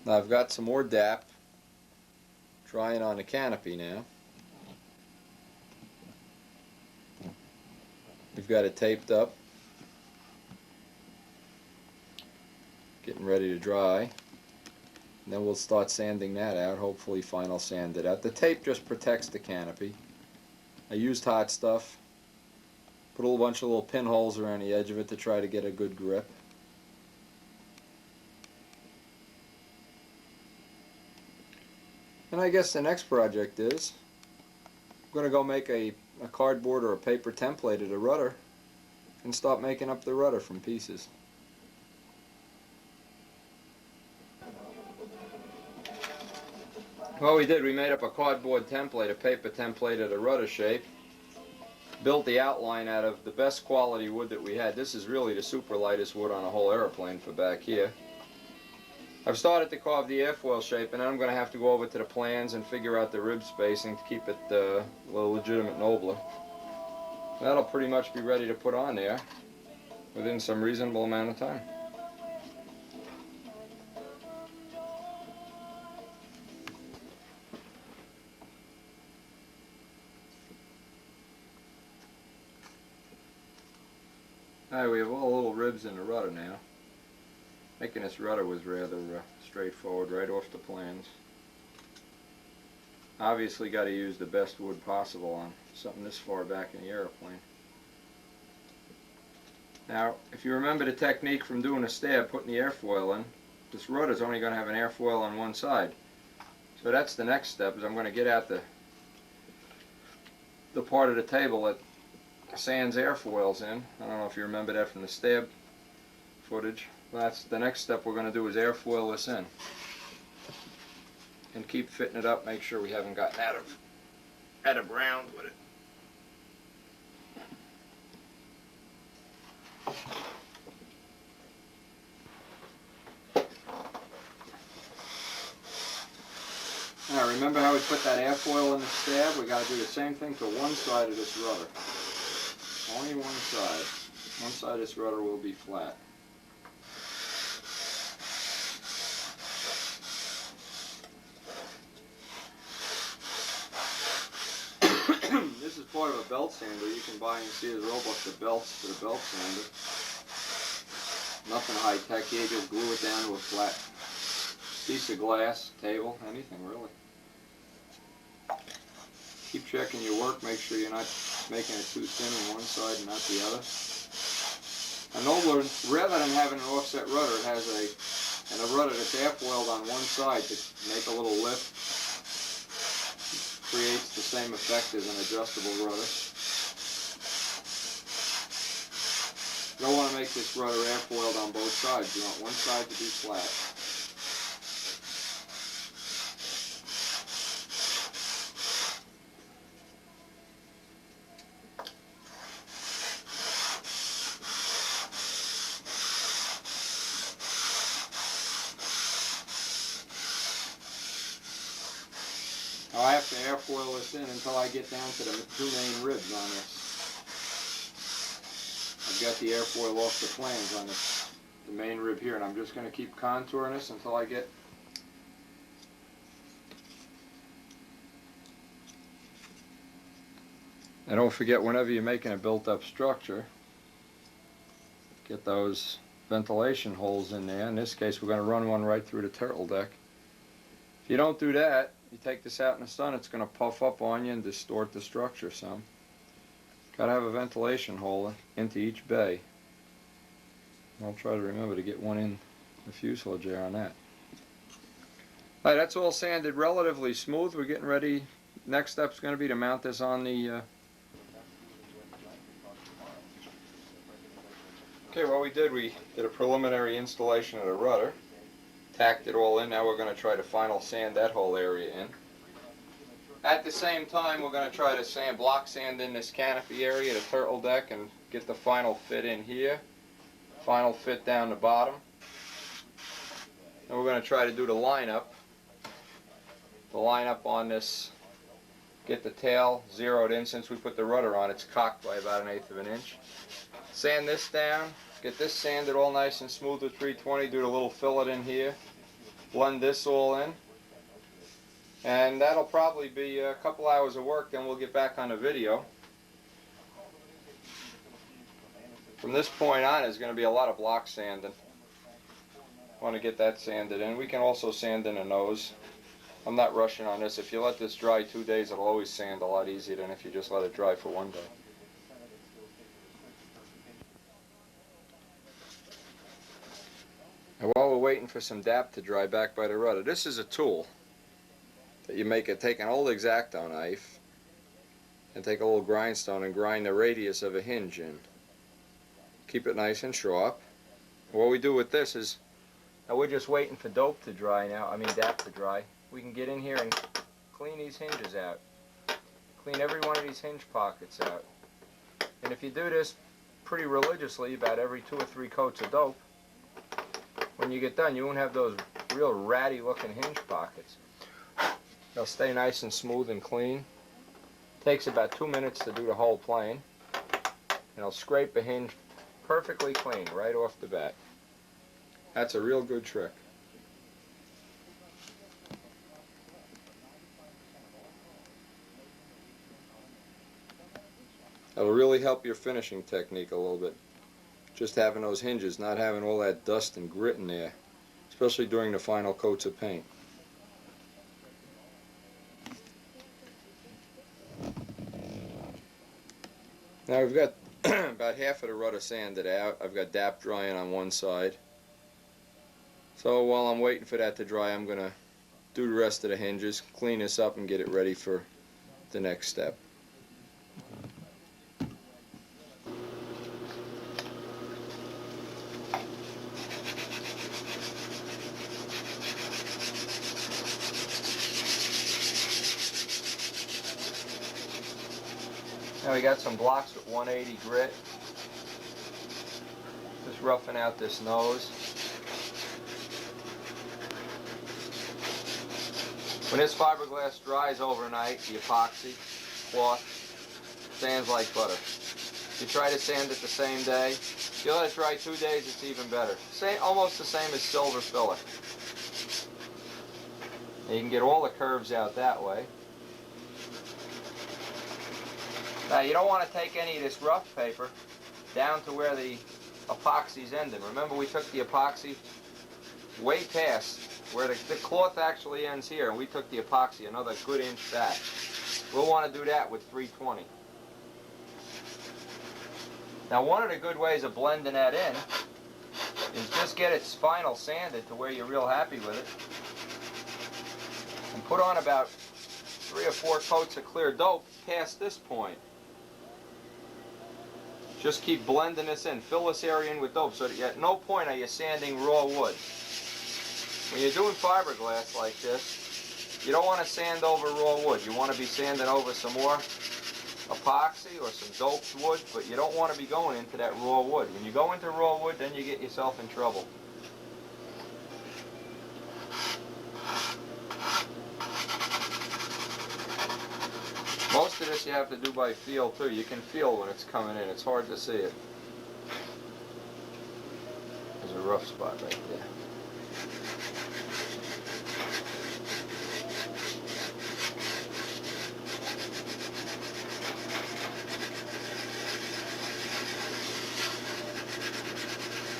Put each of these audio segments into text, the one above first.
Now I've got some more DAP drying on the canopy now. We've got it taped up, getting ready to dry. And then we'll start sanding that out, hopefully final sand it out. The tape just protects the canopy. I used hot stuff, put a whole bunch of little pinholes around the edge of it to try to get a good grip. And I guess the next project is I'm going to go make a cardboard or a paper template of the rudder and start making up the rudder from pieces. Well, we did. We made up a cardboard template, a paper template of the rudder shape. Built the outline out of the best quality wood that we had. This is really the super lightest wood on a whole airplane for back here. I've started to carve the airfoil shape, and then I'm going to have to go over to the plans and figure out the rib spacing to keep it a little legitimate nobler. That'll pretty much be ready to put on there within some reasonable amount of time. Alright, we have all the little ribs in the rudder now. Making this rudder was rather straightforward right off the plans. Obviously got to use the best wood possible on something this far back in the airplane. Now, if you remember the technique from doing a stab, putting the airfoil in, this rudder is only going to have an airfoil on one side. So that's the next step, is I'm going to get out the part of the table that sands airfoils in. I don't know if you remember that from the stab footage. That's the next step we're going to do, is airfoil this in. And keep fitting it up, make sure we haven't gotten out of ground with it. Now remember how we put that airfoil in the stab? We got to do the same thing to one side of this rudder. Only one side. One side of this rudder will be flat. This is part of a belt sander you can buy in Sears Roebuck, the belts to the belt sander. Nothing high tech here, just glue it down to a flat piece of glass, table, anything really. Keep checking your work, make sure you're not making it too thin on one side and not the other. And rather than having an offset rudder, it has a rudder that's airfoiled on one side to make a little lift. Creates the same effect as an adjustable rudder. You don't want to make this rudder airfoiled on both sides. You want one side to be flat. Now I have to airfoil this in until I get down to the two main ribs on this. I've got the airfoil off the flange on the main rib here, and I'm just going to keep contouring this until I get and don't forget, whenever you're making a built-up structure, get those ventilation holes in there. In this case, we're going to run one right through the turtle deck. If you don't do that, you take this out in the sun, it's going to puff up on you and distort the structure some. Got to have a ventilation hole into each bay. I'll try to remember to get one in the fuselage there on that. Alright, that's all sanded relatively smooth. We're getting ready. Next step's going to be to mount this on the Okay, what we did a preliminary installation of the rudder. Tacked it all in. Now we're going to try to final sand that whole area in. At the same time, we're going to try to block sand in this canopy area, the turtle deck, and get the final fit in here. Final fit down the bottom. And we're going to try to do the lineup. The lineup on this, get the tail zeroed in. Since we put the rudder on, it's cocked by about 1/8 of an inch. Sand this down. Get this sanded all nice and smooth with 320, do the little fillet in here. blend this all in. And that'll probably be a couple hours of work, then we'll get back on the video. From this point on, there's going to be a lot of block sanding. Want to get that sanded in. We can also sand in the nose. I'm not rushing on this. If you let this dry 2 days, it'll always sand a lot easier than if you just let it dry for 1 day. And while we're waiting for some DAP to dry back by the rudder, this is a tool that you make it, take an old X-Acto knife and take a little grindstone and grind the radius of a hinge in. Keep it nice and sharp. What we do with this is, now we're just waiting for dope to dry now, DAP to dry. We can get in here and clean these hinges out. Clean every one of these hinge pockets out. And if you do this pretty religiously, about every 2 or 3 coats of dope, when you get done, you won't have those real ratty looking hinge pockets. They'll stay nice and smooth and clean. Takes about 2 minutes to do the whole plane. And it'll scrape the hinge perfectly clean right off the bat. That's a real good trick. That'll really help your finishing technique a little bit. Just having those hinges, not having all that dust and grit in there, especially during the final coats of paint. Now we've got about half of the rudder sanded out. I've got DAP drying on one side. So while I'm waiting for that to dry, I'm going to do the rest of the hinges, clean this up and get it ready for the next step. Now we got some blocks with 180 grit. Just roughing out this nose. When this fiberglass dries overnight, the epoxy cloth sands like butter. If you try to sand it the same day, if you let it dry 2 days, it's even better. Almost the same as silver filler. And you can get all the curves out that way. Now you don't want to take any of this rough paper down to where the epoxy's ending. Remember, we took the epoxy way past where the cloth actually ends here, and we took the epoxy another good inch back. We'll want to do that with 320. Now one of the good ways of blending that in is just get its final sanded to where you're real happy with it, and put on about 3 or 4 coats of clear dope past this point. Just keep blending this in. Fill this area in with dope so that at no point are you sanding raw wood. When you're doing fiberglass like this, you don't want to sand over raw wood. You want to be sanding over some more epoxy or some doped wood, but you don't want to be going into that raw wood. When you go into raw wood, then you get yourself in trouble. Most of this you have to do by feel too. You can feel when it's coming in. It's hard to see it. There's a rough spot right there.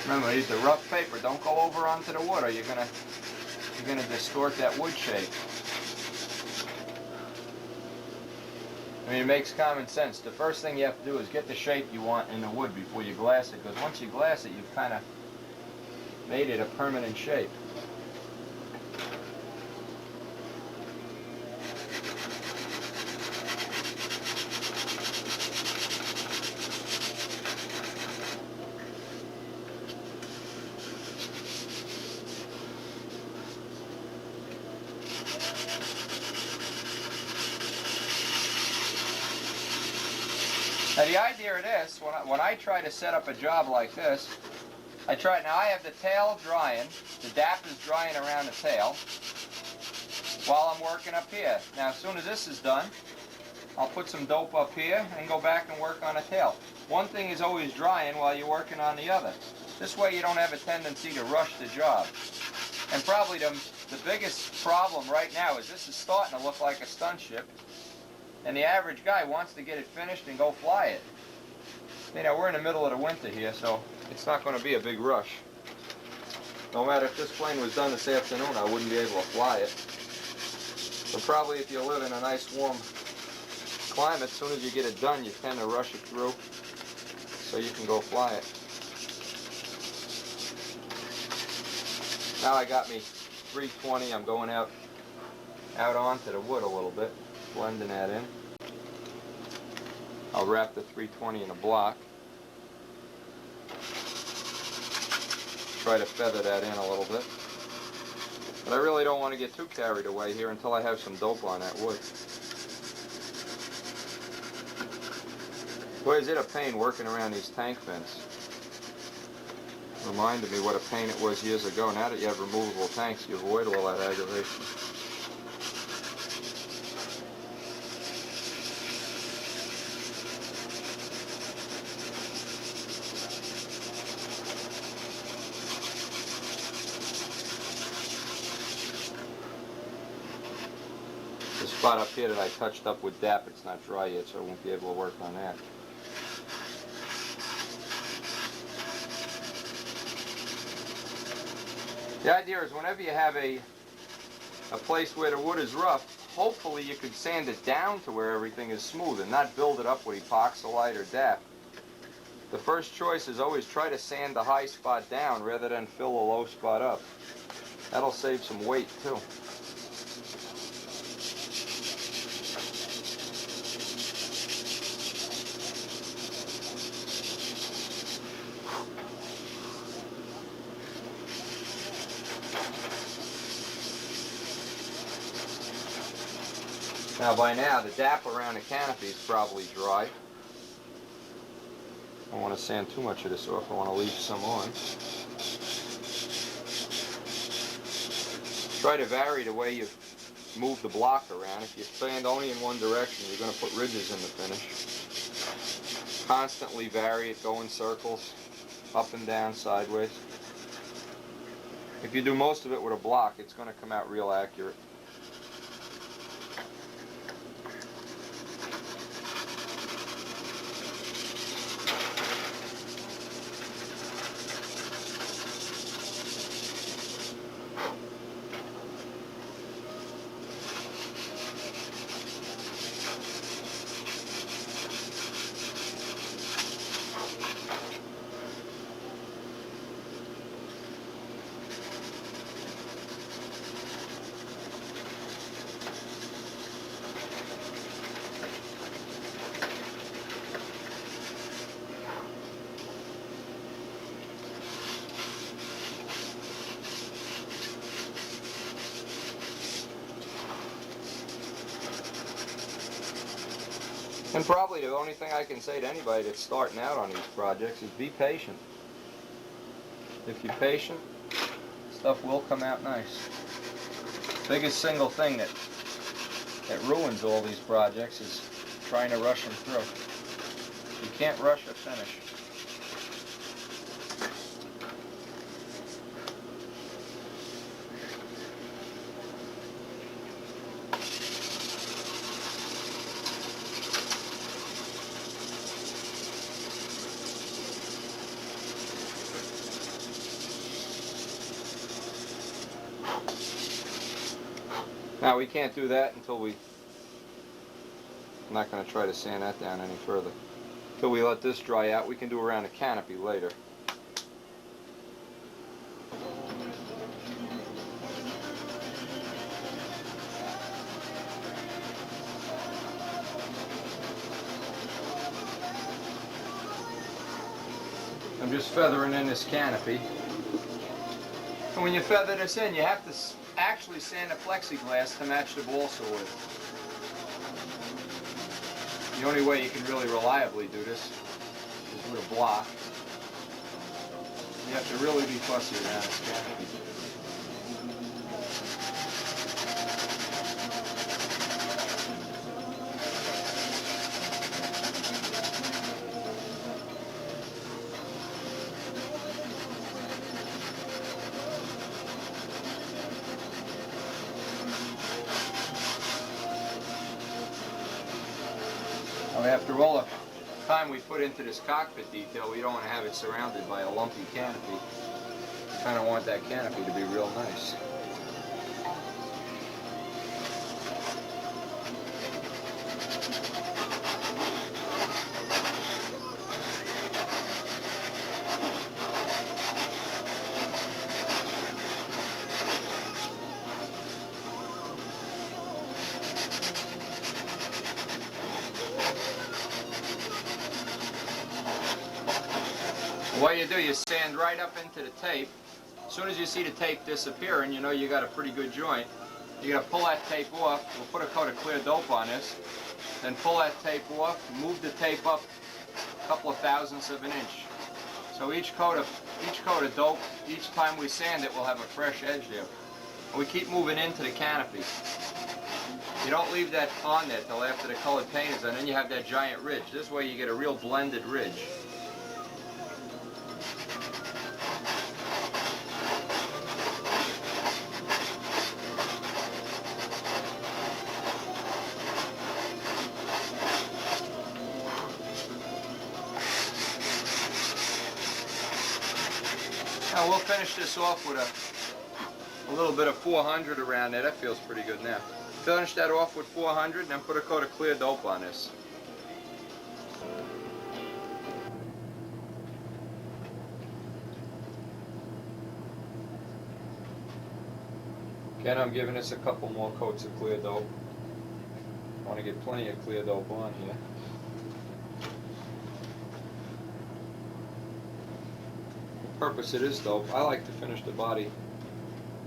Remember, use the rough paper. Don't go over onto the wood, or you're gonna distort that wood shape. It makes common sense. The first thing you have to do is get the shape you want in the wood before you glass it, because once you glass it, you've kind of made it a permanent shape. Now the idea of this, when I try to set up a job like this, now I have the tail drying, the DAP is drying around the tail, while I'm working up here. Now as soon as this is done, I'll put some dope up here and go back and work on the tail. One thing is always drying while you're working on the other. This way you don't have a tendency to rush the job. And probably the the biggest problem right now is this is starting to look like a stunt ship, and the average guy wants to get it finished and go fly it. You know, we're in the middle of the winter here, so it's not going to be a big rush. No matter if this plane was done this afternoon, I wouldn't be able to fly it. So probably if you live in a nice warm climate, as soon as you get it done, you tend to rush it through so you can go fly it. Now I got me 320. I'm going out onto the wood a little bit, blending that in. I'll wrap the 320 in a block. Try to feather that in a little bit. But I really don't want to get too carried away here until I have some dope on that wood. Boy, is it a pain working around these tank fins. Reminded me what a pain it was years ago. Now that you have removable tanks, you avoid all that aggravation. The spot up here that I touched up with DAP, it's not dry yet, so I won't be able to work on that. The idea is whenever you have a place where the wood is rough, hopefully you could sand it down to where everything is smooth and not build it up with epoxylite or DAP. The first choice is always try to sand the high spot down rather than fill the low spot up. That'll save some weight too. Now by now the DAP around the canopy is probably dry. I don't want to sand too much of this off, I want to leave some on. Try to vary the way you move the block around. If you sand only in one direction, you're going to put ridges in the finish. Constantly vary it, go in circles, up and down, sideways. If you do most of it with a block, it's going to come out real accurate. And probably the only thing I can say to anybody that's starting out on these projects is be patient. If you're patient, stuff will come out nice. Biggest single thing that ruins all these projects is trying to rush them through. You can't rush a finish. Now we can't do that until I'm not going to try to sand that down any further. Until we let this dry out, we can do around the canopy later. I'm just feathering in this canopy. And when you feather this in, you have to actually sand the plexiglass to match the balsa wood. The only way you can really reliably do this is with a block. You have to really be fussy around this canopy. after all the time we put into this cockpit detail, we don't want to have it surrounded by a lumpy canopy. We kind of want that canopy to be real nice. What you do, you sand right up into the tape. As soon as you see the tape disappearing, you know you got a pretty good joint. You're going to pull that tape off. We'll put a coat of clear dope on this. Then pull that tape off, move the tape up a couple of thousandths of an inch. So each coat of dope, each time we sand it, we'll have a fresh edge there. And we keep moving into the canopy. You don't leave that on there till after the colored paint is on, and then you have that giant ridge. This way you get a real blended ridge. Now we'll finish this off with a little bit of 400 around there. That feels pretty good now. Finish that off with 400 and then put a coat of clear dope on this. Again, I'm giving this a couple more coats of clear dope. I want to get plenty of clear dope on here. Purpose it is dope. I like to finish the body,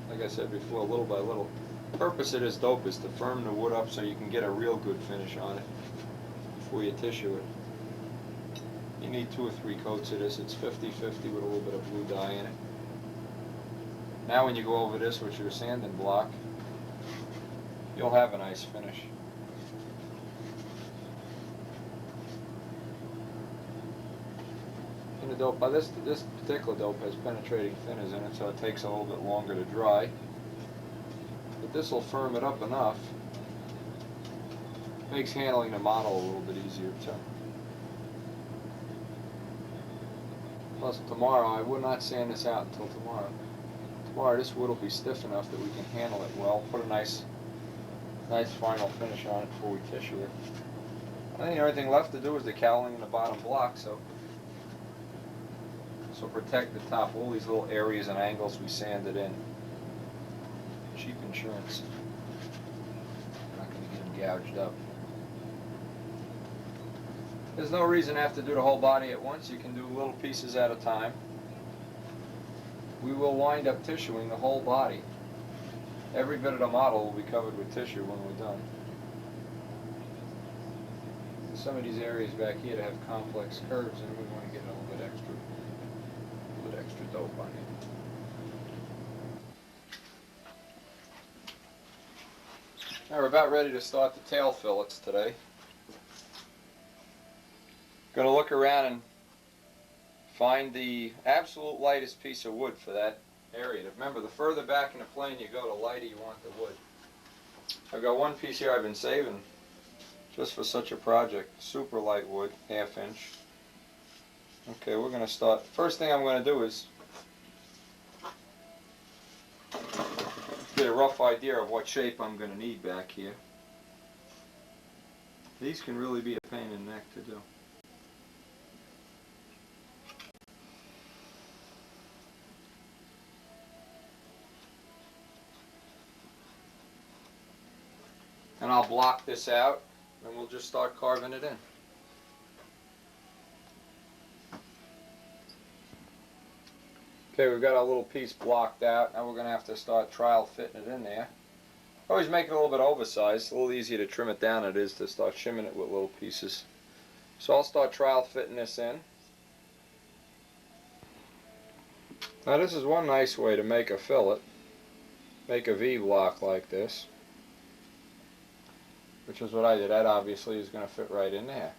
like I said before, little by little. The purpose of this dope is to firm the wood up so you can get a real good finish on it before you tissue it. You need 2 or 3 coats of this. It's 50-50 with a little bit of blue dye in it. Now when you go over this with your sanding block, you'll have a nice finish. The dope, this particular dope has penetrating thinners in it, so it takes a little bit longer to dry. But this will firm it up enough. Makes handling the model a little bit easier too. Plus tomorrow, I will not sand this out until tomorrow. Tomorrow this wood will be stiff enough that we can handle it well. Put a nice final finish on it before we tissue it. I think the only thing left to do is the cowling in the bottom block. So protect the top, all these little areas and angles we sanded in. Cheap insurance. Not going to get them gouged up. There's no reason to have to do the whole body at once. You can do little pieces at a time. We will wind up tissuing the whole body. Every bit of the model will be covered with tissue when we're done. Some of these areas back here that have complex curves, and we want to get a little bit extra dope on it. Now we're about ready to start the tail fillets today. Going to look around and find the absolute lightest piece of wood for that area. Remember, the further back in the plane you go, the lighter you want the wood. I've got one piece here I've been saving just for such a project. Super light wood, 1/2 inch. Okay, we're going to start. First thing I'm going to do is get a rough idea of what shape I'm going to need back here. These can really be a pain in the neck to do. And I'll block this out and we'll just start carving it in. Okay, we've got our little piece blocked out. Now we're going to have to start trial fitting it in there. Always make it a little bit oversized. A little easier to trim it down than it is to start shimming it with little pieces. So I'll start trial fitting this in. Now this is one nice way to make a fillet. Make a V block like this. Which is what I did. That obviously is going to fit right in there.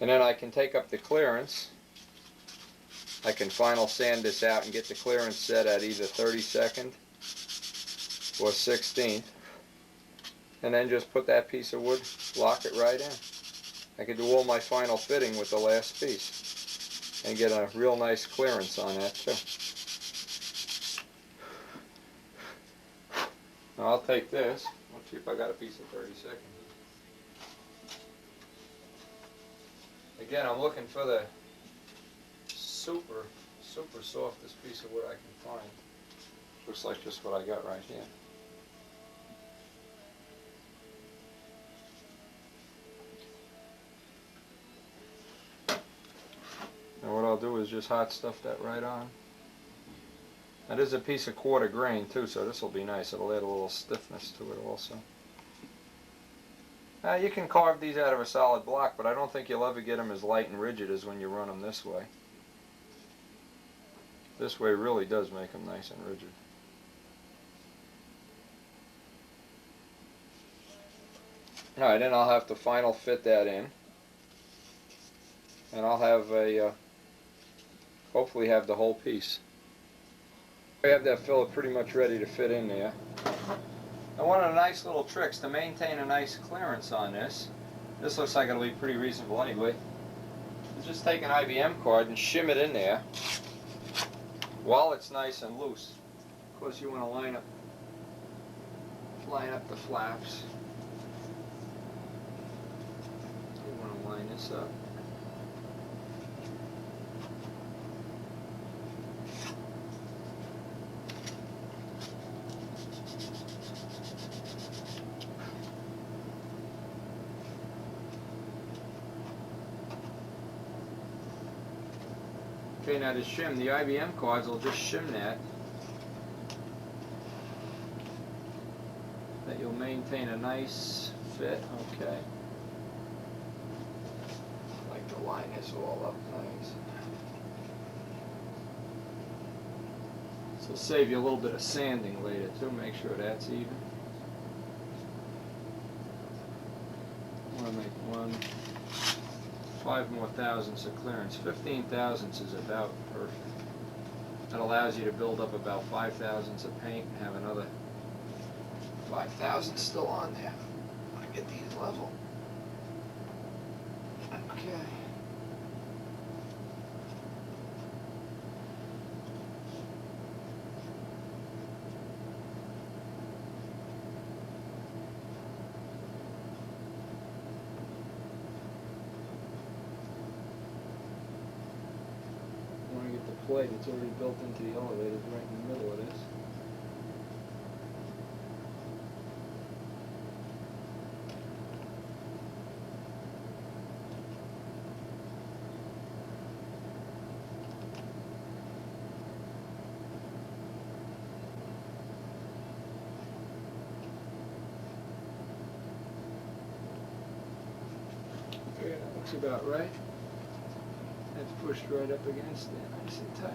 And then I can take up the clearance. I can final sand this out and get the clearance set at either 32nd or 16th. And then just put that piece of wood, lock it right in. I can do all my final fitting with the last piece and get a real nice clearance on that too. Now I'll take this. Let's see if I got a piece of 32nd. Again, I'm looking for the super softest piece of wood I can find. Looks like just what I got right here. And what I'll do is just hot stuff that right on. That is a piece of quarter grain too, so this will be nice. It'll add a little stiffness to it also. Now you can carve these out of a solid block, but I don't think you'll ever get them as light and rigid as when you run them this way. This way really does make them nice and rigid. Alright, then I'll have to final fit that in. And I'll have a, hopefully have the whole piece. I have that fillet pretty much ready to fit in there. And one of the nice little tricks to maintain a nice clearance on this looks like it'll be pretty reasonable anyway, is just take an IBM card and shim it in there while it's nice and loose. Of course you want to line up the flaps. You want to line this up. Okay, now to shim, the IBM cards will just shim that. That you'll maintain a nice fit, okay. I like to line this all up nice. This will save you a little bit of sanding later too, make sure that's even. I want to make 5 more thousandths of clearance. 15 thousandths is about perfect. That allows you to build up about 5 thousandths of paint and have another 5 thousandths still on there. I get these level. Okay. Plate that's already built into the elevator is right in the middle of this. Okay, that looks about right. That's pushed right up against it, nice and tight.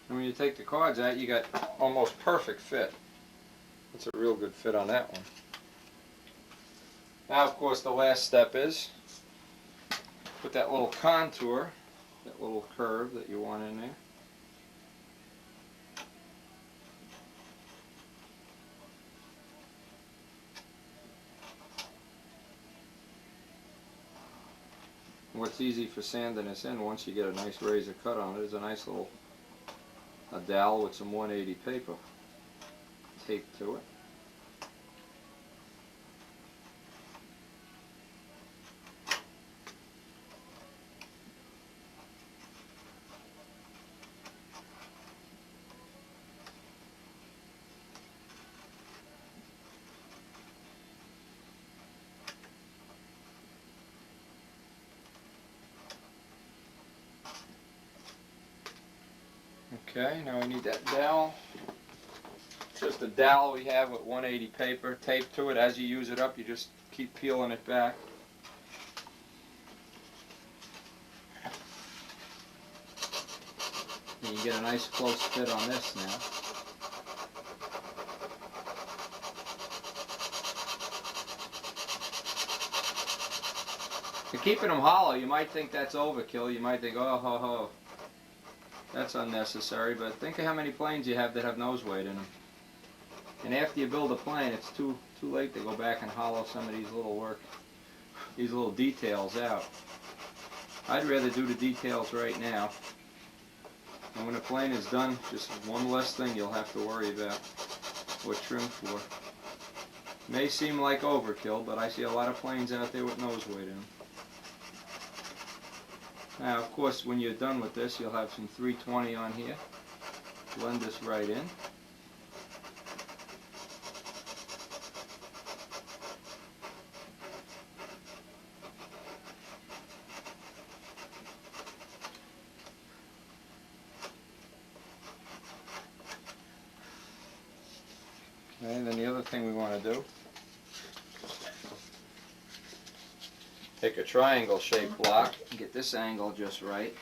And when you take the cards out, you got almost perfect fit. That's a real good fit on that one. Now, of course, the last step is put that little contour, that little curve that you want in there. What's easy for sanding this in, once you get a nice razor cut on it, is a nice little dowel with some 180 paper taped to it. Okay, now we need that dowel. Just a dowel we have with 180 paper taped to it. As you use it up, you just keep peeling it back. And you get a nice close fit on this now. For keeping them hollow, you might think that's overkill. You might think, oh, ho, ho, that's unnecessary. But think of how many planes you have that have nose weight in them. And after you build a plane, it's too late to go back and hollow some of these little details out. I'd rather do the details right now. And when the plane is done, just one less thing you'll have to worry about or trim for. May seem like overkill, but I see a lot of planes out there with nose weight in them. Now, of course, when you're done with this, you'll have some 320 on here. Blend this right in. Okay, and then the other thing we want to do, take a triangle shaped block and get this angle just right.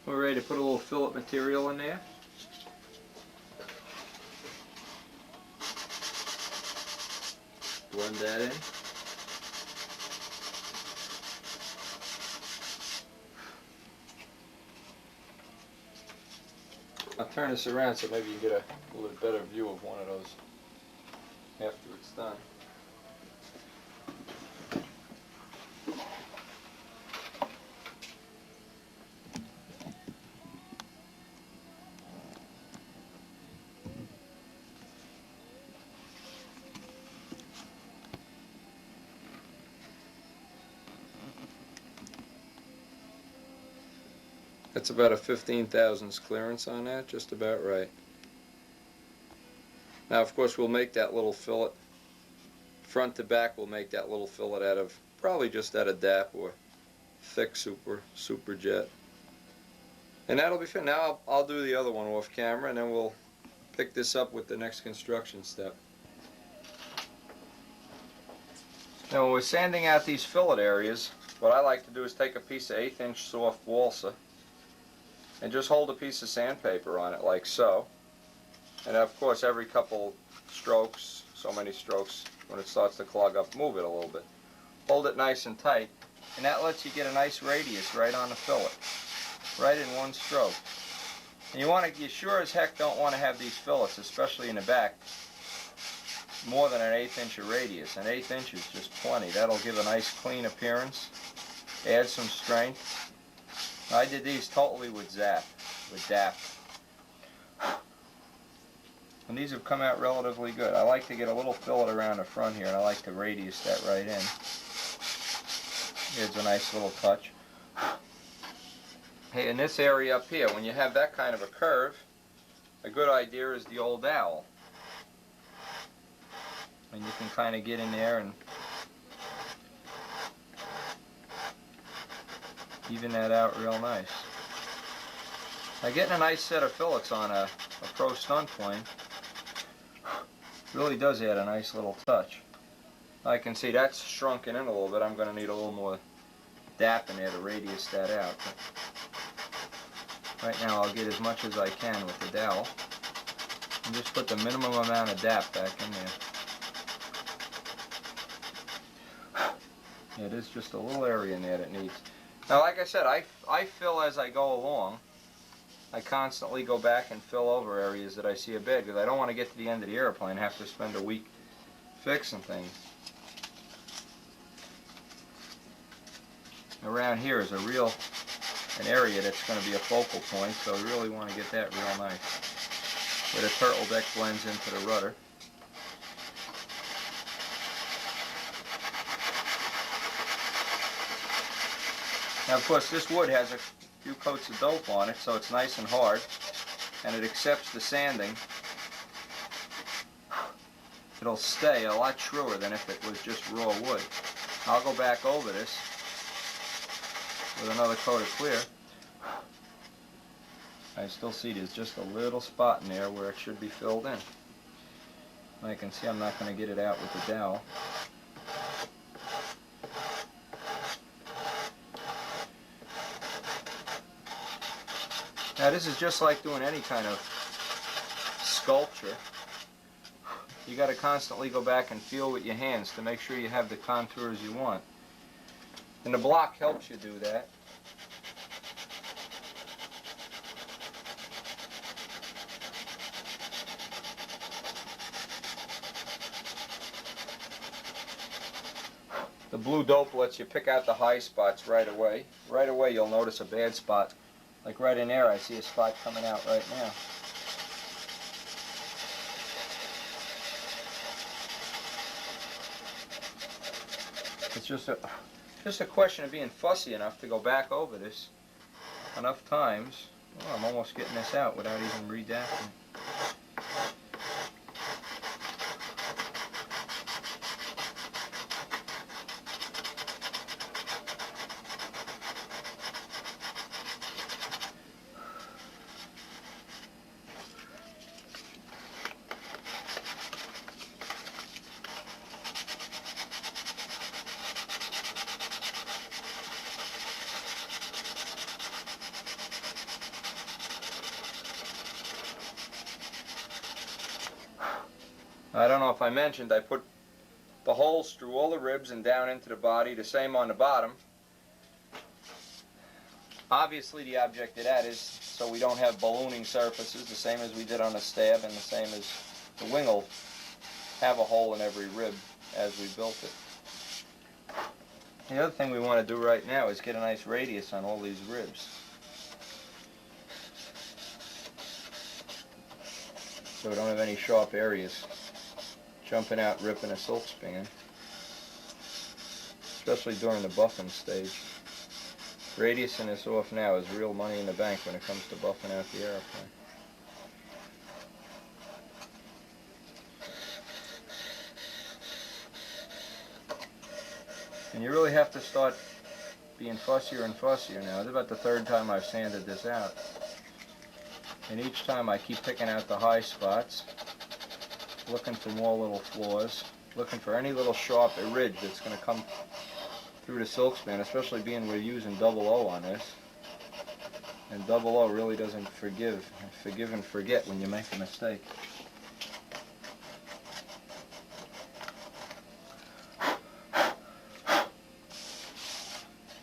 We're ready to put a little fillet material in there. Blend that in. I'll turn this around so maybe you get a little bit better view of one of those after it's done. That's about a 15 thousandths clearance on that, just about right. Now, of course, we'll make that little fillet, front to back, we'll make that little fillet out of, probably just out of DAP or thick super jet. And that'll be fit. Now I'll do the other one off camera, and then we'll pick this up with the next construction step. Now, when we're sanding out these fillet areas, what I like to do is take a piece of 1/8 inch soft balsa and just hold a piece of sandpaper on it like so. And of course, every couple strokes, so many strokes, when it starts to clog up, move it a little bit. Hold it nice and tight, and that lets you get a nice radius right on the fillet, right in one stroke. And you sure as heck don't want to have these fillets, especially in the back, more than an 1/8 inch of radius. An 1/8 inch is just plenty. That'll give a nice clean appearance, add some strength. I did these totally with DAP. And these have come out relatively good. I like to get a little fillet around the front here, and I like to radius that right in. Here's a nice little touch. Hey, in this area up here, when you have that kind of a curve, a good idea is the old dowel. And you can kind of get in there and even that out real nice. Now, getting a nice set of fillets on a pro stunt plane really does add a nice little touch. I can see that's shrunken in a little bit. I'm going to need a little more DAP in there to radius that out. But right now I'll get as much as I can with the dowel and just put the minimum amount of DAP back in there. Yeah, there's just a little area in there that needs. Now, like I said, I fill as I go along. I constantly go back and fill over areas that I see a bed, because I don't want to get to the end of the airplane and have to spend a week fixing things. Around here is an area that's going to be a focal point, so we really want to get that real nice. Where the turtle deck blends into the rudder. Now, of course, this wood has few coats of dope on it so it's nice and hard, and it accepts the sanding. It'll stay a lot truer than if it was just raw wood. I'll go back over this with another coat of clear. I still see there's just a little spot in there where it should be filled in. I can see I'm not going to get it out with the dowel. Now this is just like doing any kind of sculpture. You got to constantly go back and feel with your hands to make sure you have the contours you want. And the block helps you do that. The blue dope lets you pick out the high spots right away. Right away you'll notice a bad spot. Like right in there I see a spot coming out right now. It's just a question of being fussy enough to go back over this enough times. Oh, I'm almost getting this out without even redacting. I don't know if I mentioned, I put the holes through all the ribs and down into the body, the same on the bottom. Obviously the object of that is so we don't have ballooning surfaces, the same as we did on the stab, and the same as the wing will have a hole in every rib as we built it. The other thing we want to do right now is get a nice radius on all these ribs. So we don't have any sharp areas jumping out, ripping a silk span, especially during the buffing stage. Radiusing this off now is real money in the bank when it comes to buffing out the airplane. And you really have to start being fussier and fussier now. This is about the third time I've sanded this out. And each time I keep picking out the high spots, looking for more little flaws, looking for any little sharp ridge that's going to come through the silk span, especially being we're using double O on this. And double O really doesn't forgive and forget when you make a mistake.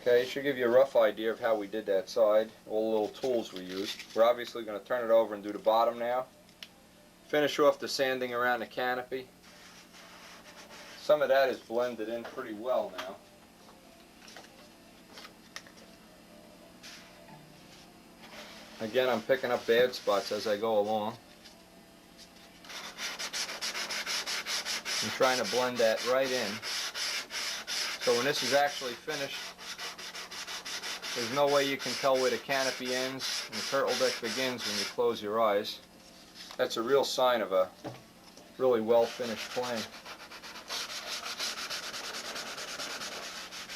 Okay, it should give you a rough idea of how we did that side, all the little tools we used. We're obviously going to turn it over and do the bottom now. Finish off the sanding around the canopy. Some of that is blended in pretty well now. Again, I'm picking up bad spots as I go along. I'm trying to blend that right in. So when this is actually finished, there's no way you can tell where the canopy ends and the turtle deck begins when you close your eyes. That's a real sign of a really well-finished plane.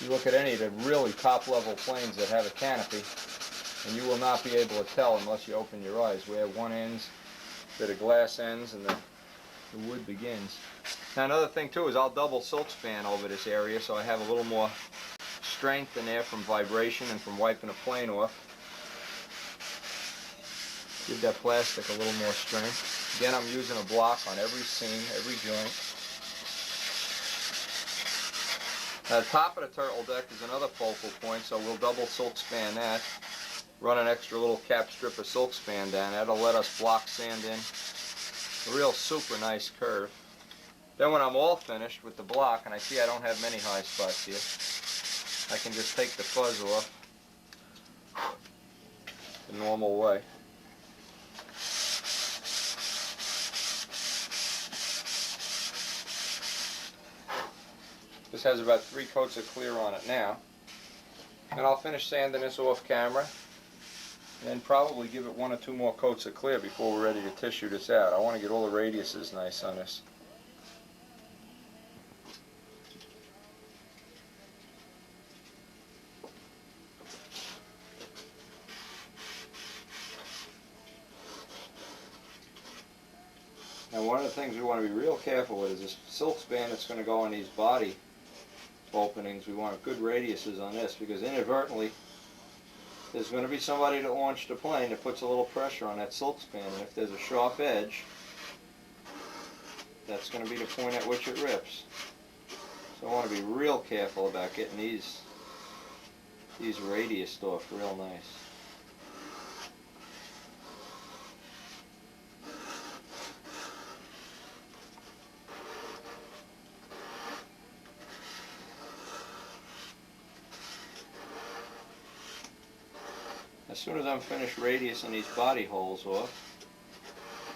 You look at any of the really top-level planes that have a canopy, and you will not be able to tell unless you open your eyes where one ends, where the glass ends, and the wood begins. Now another thing too is I'll double silk span over this area so I have a little more strength in there from vibration and from wiping a plane off. Give that plastic a little more strength. Again, I'm using a block on every seam, every joint. Now, the top of the turtle deck is another focal point, so we'll double silk span that. Run an extra little cap strip of silk span down. That'll let us block sand in a real super nice curve. Then when I'm all finished with the block, and I see I don't have many high spots here, I can just take the fuzz off the normal way. This has about 3 coats of clear on it now. And I'll finish sanding this off camera. and probably give it 1 or 2 more coats of clear before we're ready to tissue this out. I want to get all the radiuses nice on this. Now one of the things we want to be real careful with is this silk span that's going to go on these body openings. We want good radiuses on this because inadvertently there's going to be somebody that launched a plane that puts a little pressure on that silk span, and if there's a sharp edge, that's going to be the point at which it rips. So I want to be real careful about getting these radiused off real nice. As soon as I'm finished radiusing these body holes off,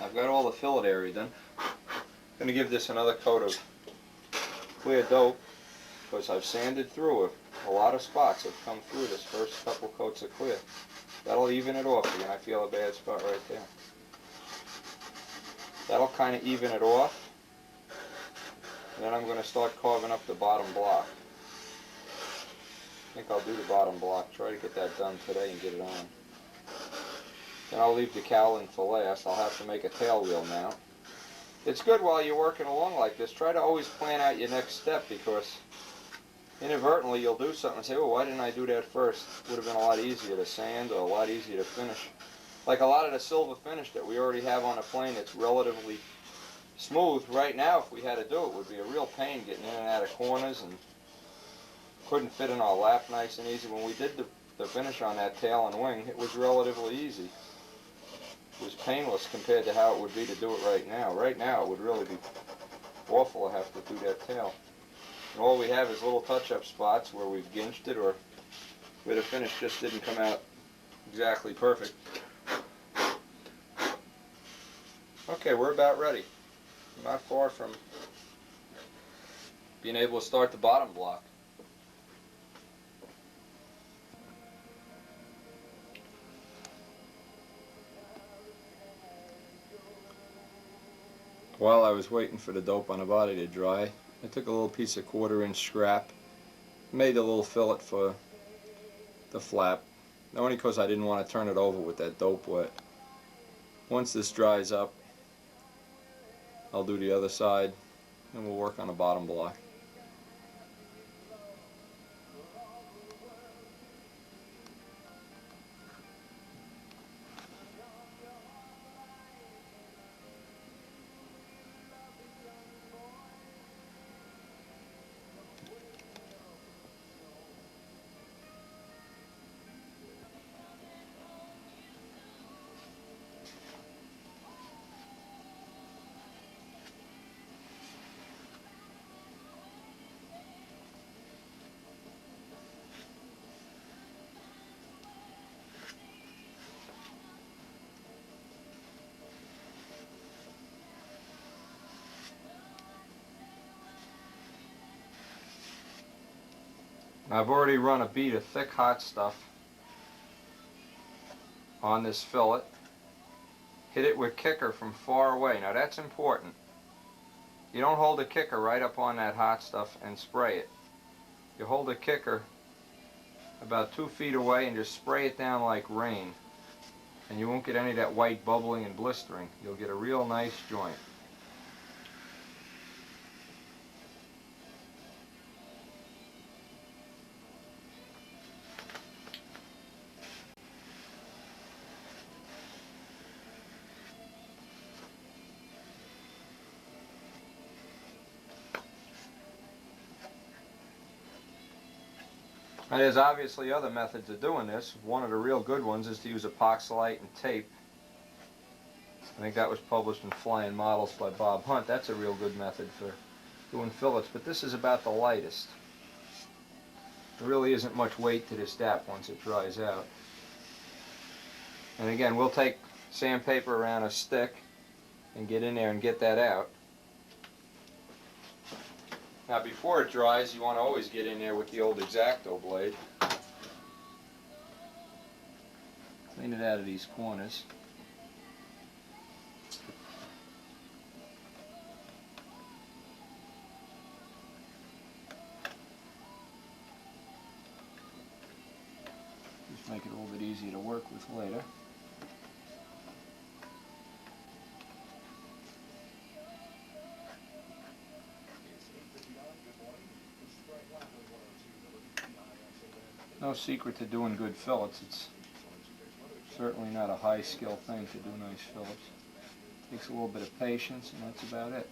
I've got all the fillet area done. I'm going to give this another coat of clear dope because I've sanded through it. A lot of spots have come through this first couple coats of clear. That'll even it off again. I feel a bad spot right there. That'll kind of even it off. And then I'm going to start carving up the bottom block. I think I'll do the bottom block, try to get that done today and get it on. Then I'll leave the cowling for last. I'll have to make a tail wheel mount. It's good while you're working along like this, try to always plan out your next step because inadvertently you'll do something and say, oh, why didn't I do that first? It would have been a lot easier to sand or a lot easier to finish. Like a lot of the silver finish that we already have on a plane that's relatively smooth, right now if we had to do it would be a real pain getting in and out of corners and couldn't fit in our lap nice and easy. When we did the finish on that tail and wing, it was relatively easy. It was painless compared to how it would be to do it right now. Right now it would really be awful to have to do that tail. And all we have is little touch-up spots where we've ginched it or where the finish just didn't come out exactly perfect. Okay, we're about ready. Not far from being able to start the bottom block. While I was waiting for the dope on the body to dry, I took a little piece of 1/4 inch scrap, made a little fillet for the flap, only because I didn't want to turn it over with that dope wet. Once this dries up, I'll do the other side and we'll work on the bottom block. I've already run a bead of thick hot stuff on this fillet. Hit it with kicker from far away. Now that's important. You don't hold a kicker right up on that hot stuff and spray it. You hold a kicker about 2 feet away and just spray it down like rain. And you won't get any of that white bubbling and blistering. You'll get a real nice joint. Now, there's obviously other methods of doing this. One of the real good ones is to use epoxylate and tape. I think that was published in Flying Models by Bob Hunt. That's a real good method for doing fillets, but this is about the lightest. There really isn't much weight to this DAP once it dries out. And again, we'll take sandpaper around a stick and get in there and get that out. Now before it dries, you want to always get in there with the old X-Acto blade. Clean it out of these corners. Just make it a little bit easier to work with later. No secret to doing good fillets. It's certainly not a high skill thing to do nice fillets. Takes a little bit of patience, and that's about it.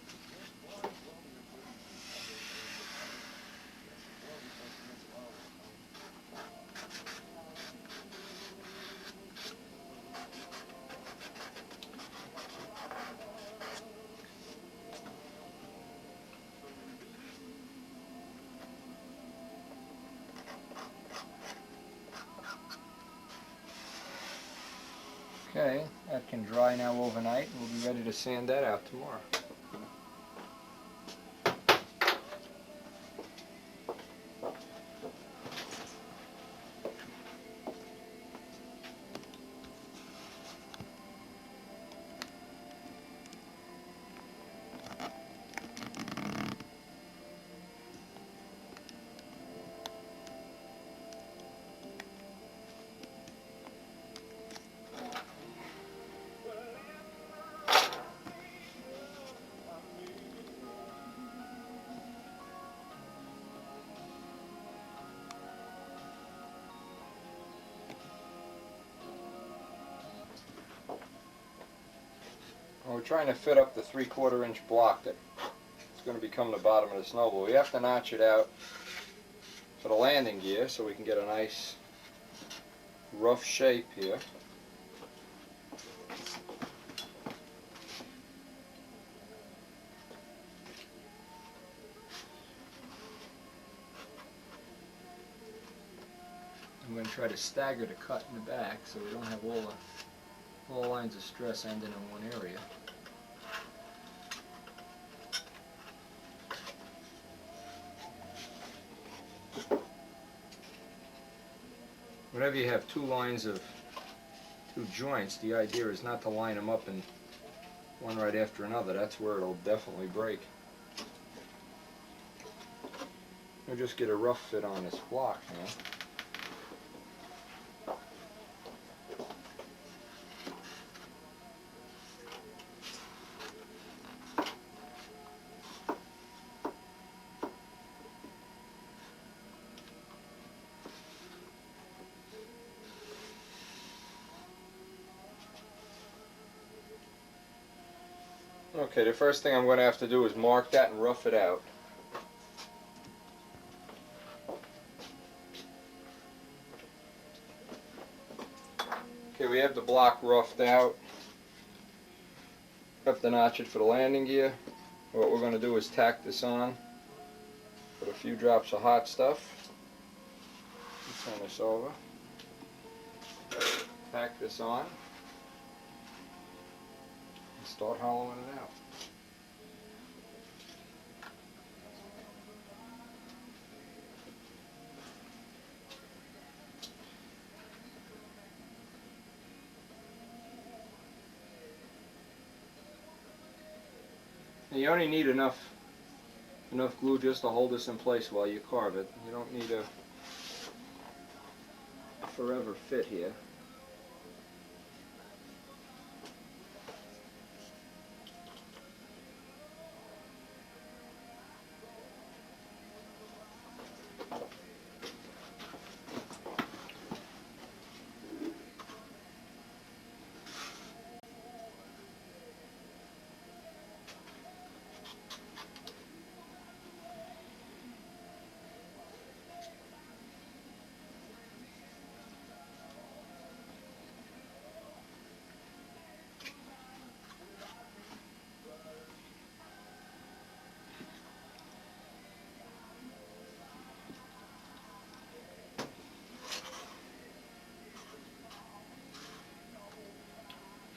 Okay, that can dry now overnight, and we'll be ready to sand that out tomorrow. We're trying to fit up the 3/4 inch block that's going to become the bottom of the snowball. We have to notch it out for the landing gear so we can get a nice rough shape here. I'm going to try to stagger the cut in the back so we don't have all the lines of stress ending in one area. Whenever you have two joints, the idea is not to line them up in one right after another. That's where it'll definitely break. We'll just get a rough fit on this block now. Okay, the first thing I'm going to have to do is mark that and rough it out. Okay, we have the block roughed out. Have to notch it for the landing gear. What we're going to do is tack this on. Put a few drops of hot stuff. Turn this over. Tack this on. And start hollowing it out. And you only need enough glue just to hold this in place while you carve it. You don't need a forever fit here.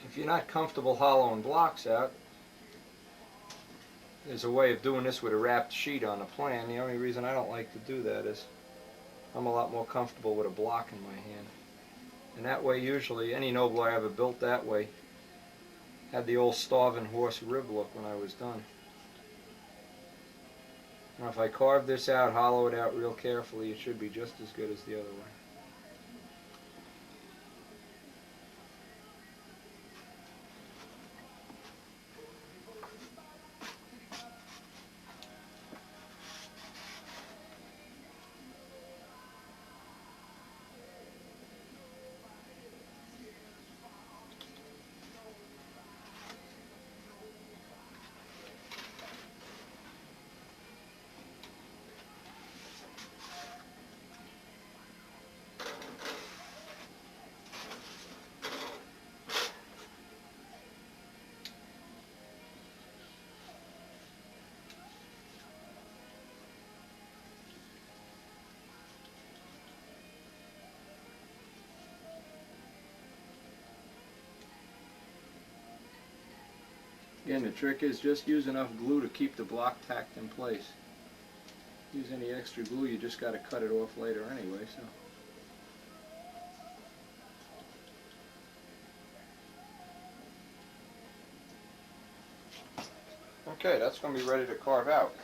If you're not comfortable hollowing blocks out, there's a way of doing this with a wrapped sheet on a plan. The only reason I don't like to do that is I'm a lot more comfortable with a block in my hand. And that way, usually, any noble I ever built that way had the old starving horse rib look when I was done. Now if I carve this out, hollow it out real carefully, it should be just as good as the other way. Again, the trick is just use enough glue to keep the block tacked in place. Use any extra glue, you just got to cut it off later anyway. Okay, that's going to be ready to carve out.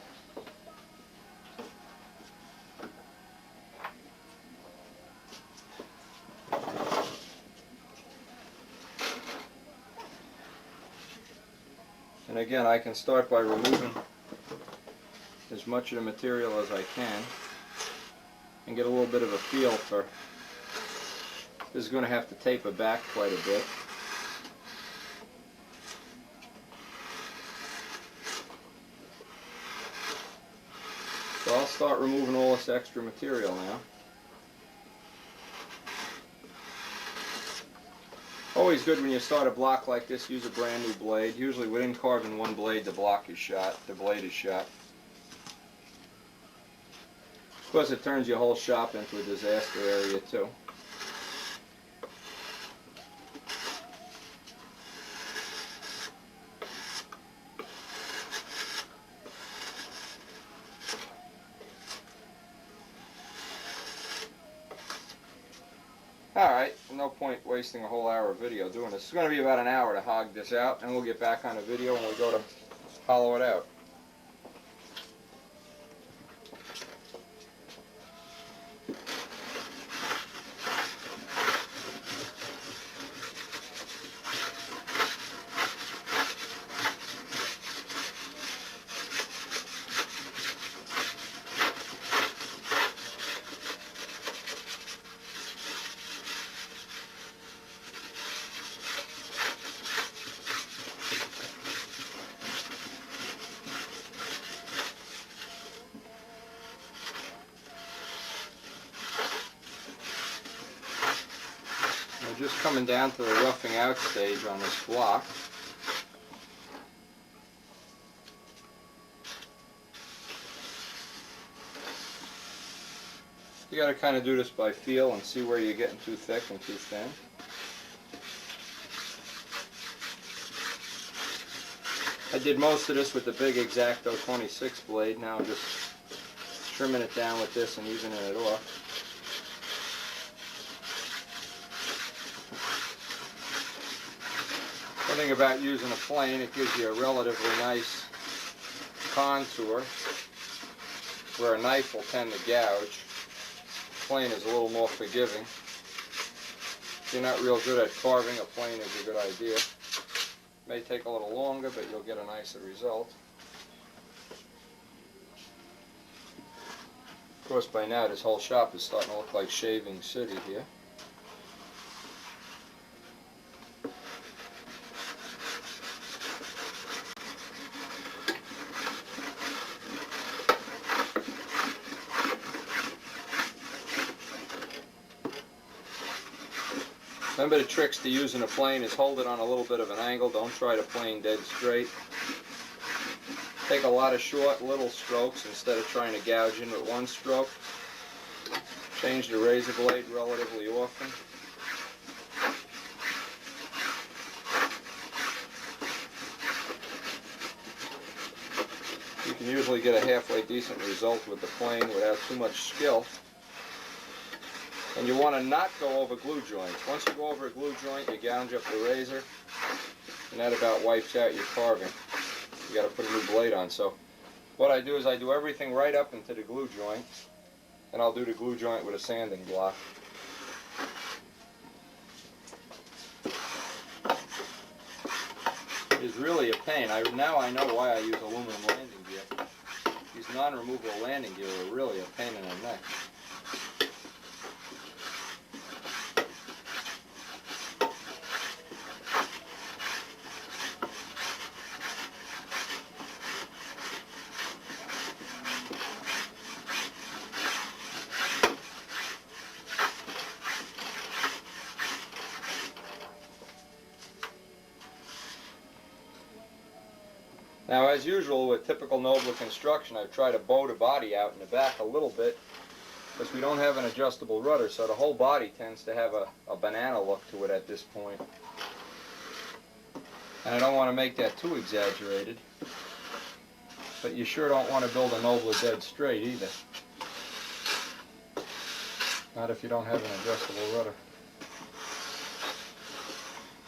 And again, I can start by removing as much of the material as I can and get a little bit of a feel for, this is going to have to taper back quite a bit. So I'll start removing all this extra material now. Always good when you start a block like this, use a brand new blade. Usually within carving one blade, the blade is shot. Of course, it turns your whole shop into a disaster area too. Alright, no point wasting a whole hour of video doing this. It's going to be about an hour to hog this out, and we'll get back on the video when we go to hollow it out. Just coming down to the roughing out stage on this block. You got to kind of do this by feel and see where you're getting too thick and too thin. I did most of this with the big X-Acto 26 blade. Now I'm just trimming it down with this and evening it off. The thing about using a plane, it gives you a relatively nice contour where a knife will tend to gouge. A plane is a little more forgiving. If you're not real good at carving, a plane is a good idea. It may take a little longer, but you'll get a nicer result. Of course, by now this whole shop is starting to look like Shaving City here. Remember, the tricks to using a plane is hold it on a little bit of an angle. Don't try to plane dead straight. Take a lot of short little strokes instead of trying to gouge in with one stroke. Change the razor blade relatively often. You can usually get a halfway decent result with the plane without too much skill. And And you want to not go over glue joints. Once you go over a glue joint, you gouge up the razor, and that about wipes out your carving. You got to put a new blade on. So what I do is I do everything right up into the glue joint, and I'll do the glue joint with a sanding block. It's really a pain. Now I know why I use aluminum landing gear. These non-removable landing gear are really a pain in the neck. Now, as usual with typical Nobler construction, I've tried to bow the body out in the back a little bit because we don't have an adjustable rudder, so the whole body tends to have a banana look to it at this point. And I don't want to make that too exaggerated, but you sure don't want to build a Nobler dead straight either. Not if you don't have an adjustable rudder.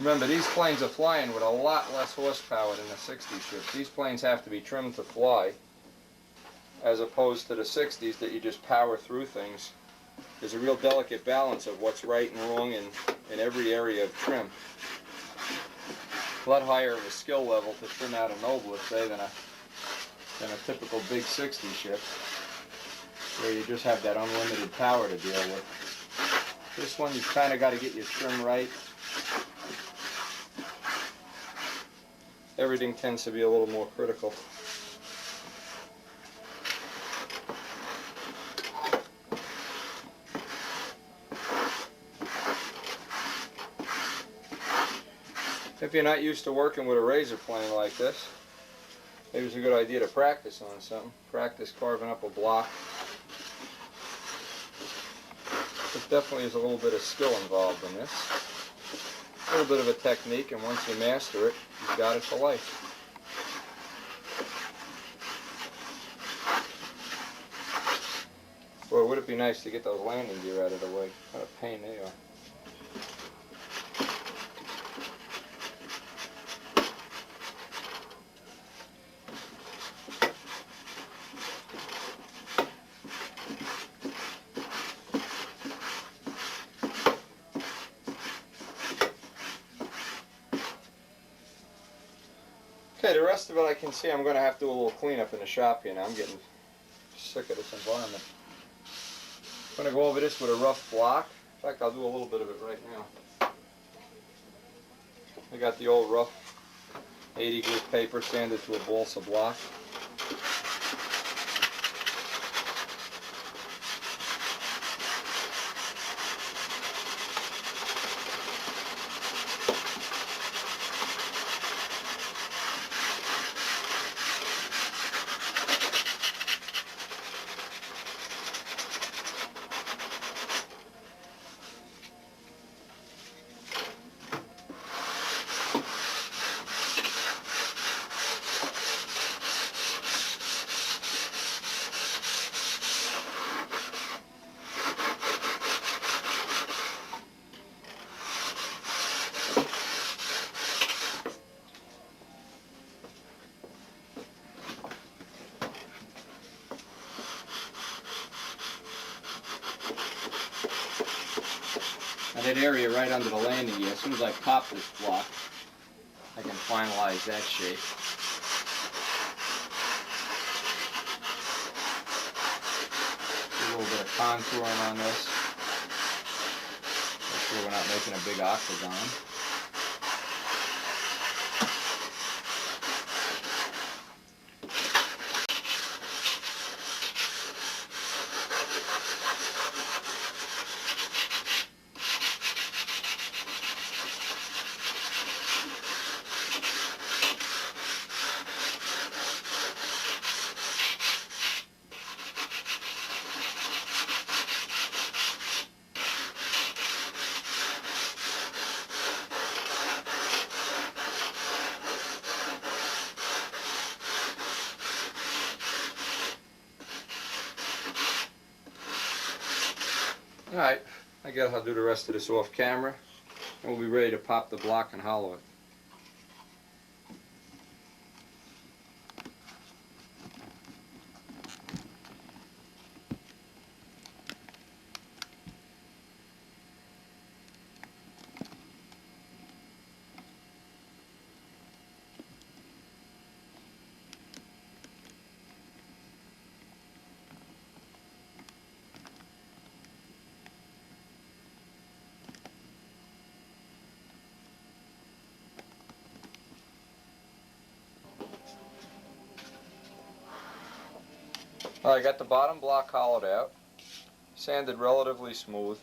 Remember, these planes are flying with a lot less horsepower than the 60 ships. These planes have to be trimmed to fly, as opposed to the 60s that you just power through things. There's a real delicate balance of what's right and wrong in every area of trim. A lot higher of a skill level to trim out a Nobler, say, than a typical big 60 ship, where you just have that unlimited power to deal with. This one, you've kind of got to get your trim right. Everything tends to be a little more critical. If you're not used to working with a razor plane like this, maybe it's a good idea to practice on something. Practice carving up a block. There definitely is a little bit of skill involved in this. A little bit of a technique, and once you master it, you've got it for life. Boy, would it be nice to get those landing gear out of the way. What a pain they are. Okay, the rest of it I can see I'm going to have to do a little cleanup in the shop here now. I'm getting sick of this environment. I'm going to go over this with a rough block. In fact, I'll do a little bit of it right now. I got the old rough 80 grit paper sanded to a balsa block. That area right under the landing gear, as soon as I pop this block, I can finalize that shape. Do a little bit of contouring on this. Make sure we're not making a big octagon. Alright, I guess I'll do the rest of this off camera, and we'll be ready to pop the block and hollow it. Well, I got the bottom block hollowed out, sanded relatively smooth.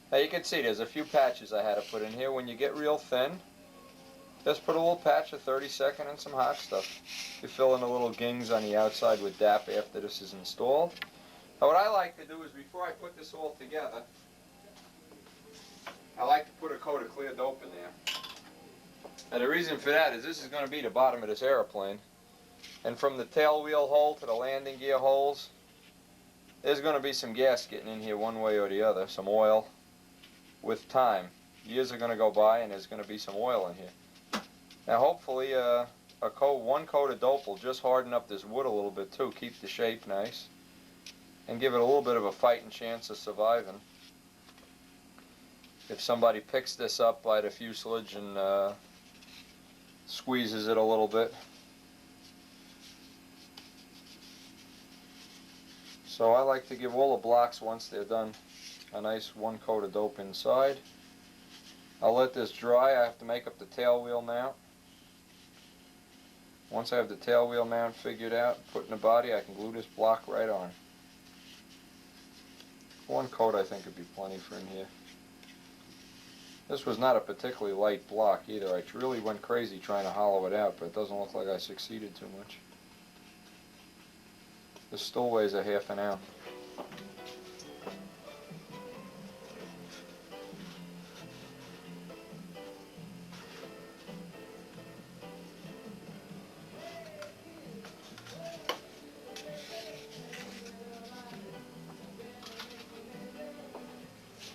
Now you can see there's a few patches I had to put in here. When you get real thin, just put a little patch of 30-second and some hot stuff. You fill in the little gings on the outside with DAP after this is installed. Now what I like to do is before I put this all together, I like to put a coat of clear dope in there. And the reason for that is this is going to be the bottom of this airplane. And from the tail wheel hole to the landing gear holes, there's going to be some gas getting in here one way or the other, some oil. With time, years are going to go by and there's going to be some oil in here. Now hopefully one coat of dope will just harden up this wood a little bit too, keep the shape nice, and give it a little bit of a fighting chance of surviving. If somebody picks this up by the fuselage and squeezes it a little bit. So I like to give all the blocks, once they're done, a nice one coat of dope inside. I'll let this dry. I have to make up the tail wheel mount. Once I have the tail wheel mount figured out, put in the body, I can glue this block right on. One coat I think would be plenty for in here. This was not a particularly light block either. I really went crazy trying to hollow it out, but it doesn't look like I succeeded too much. This still weighs a half an ounce.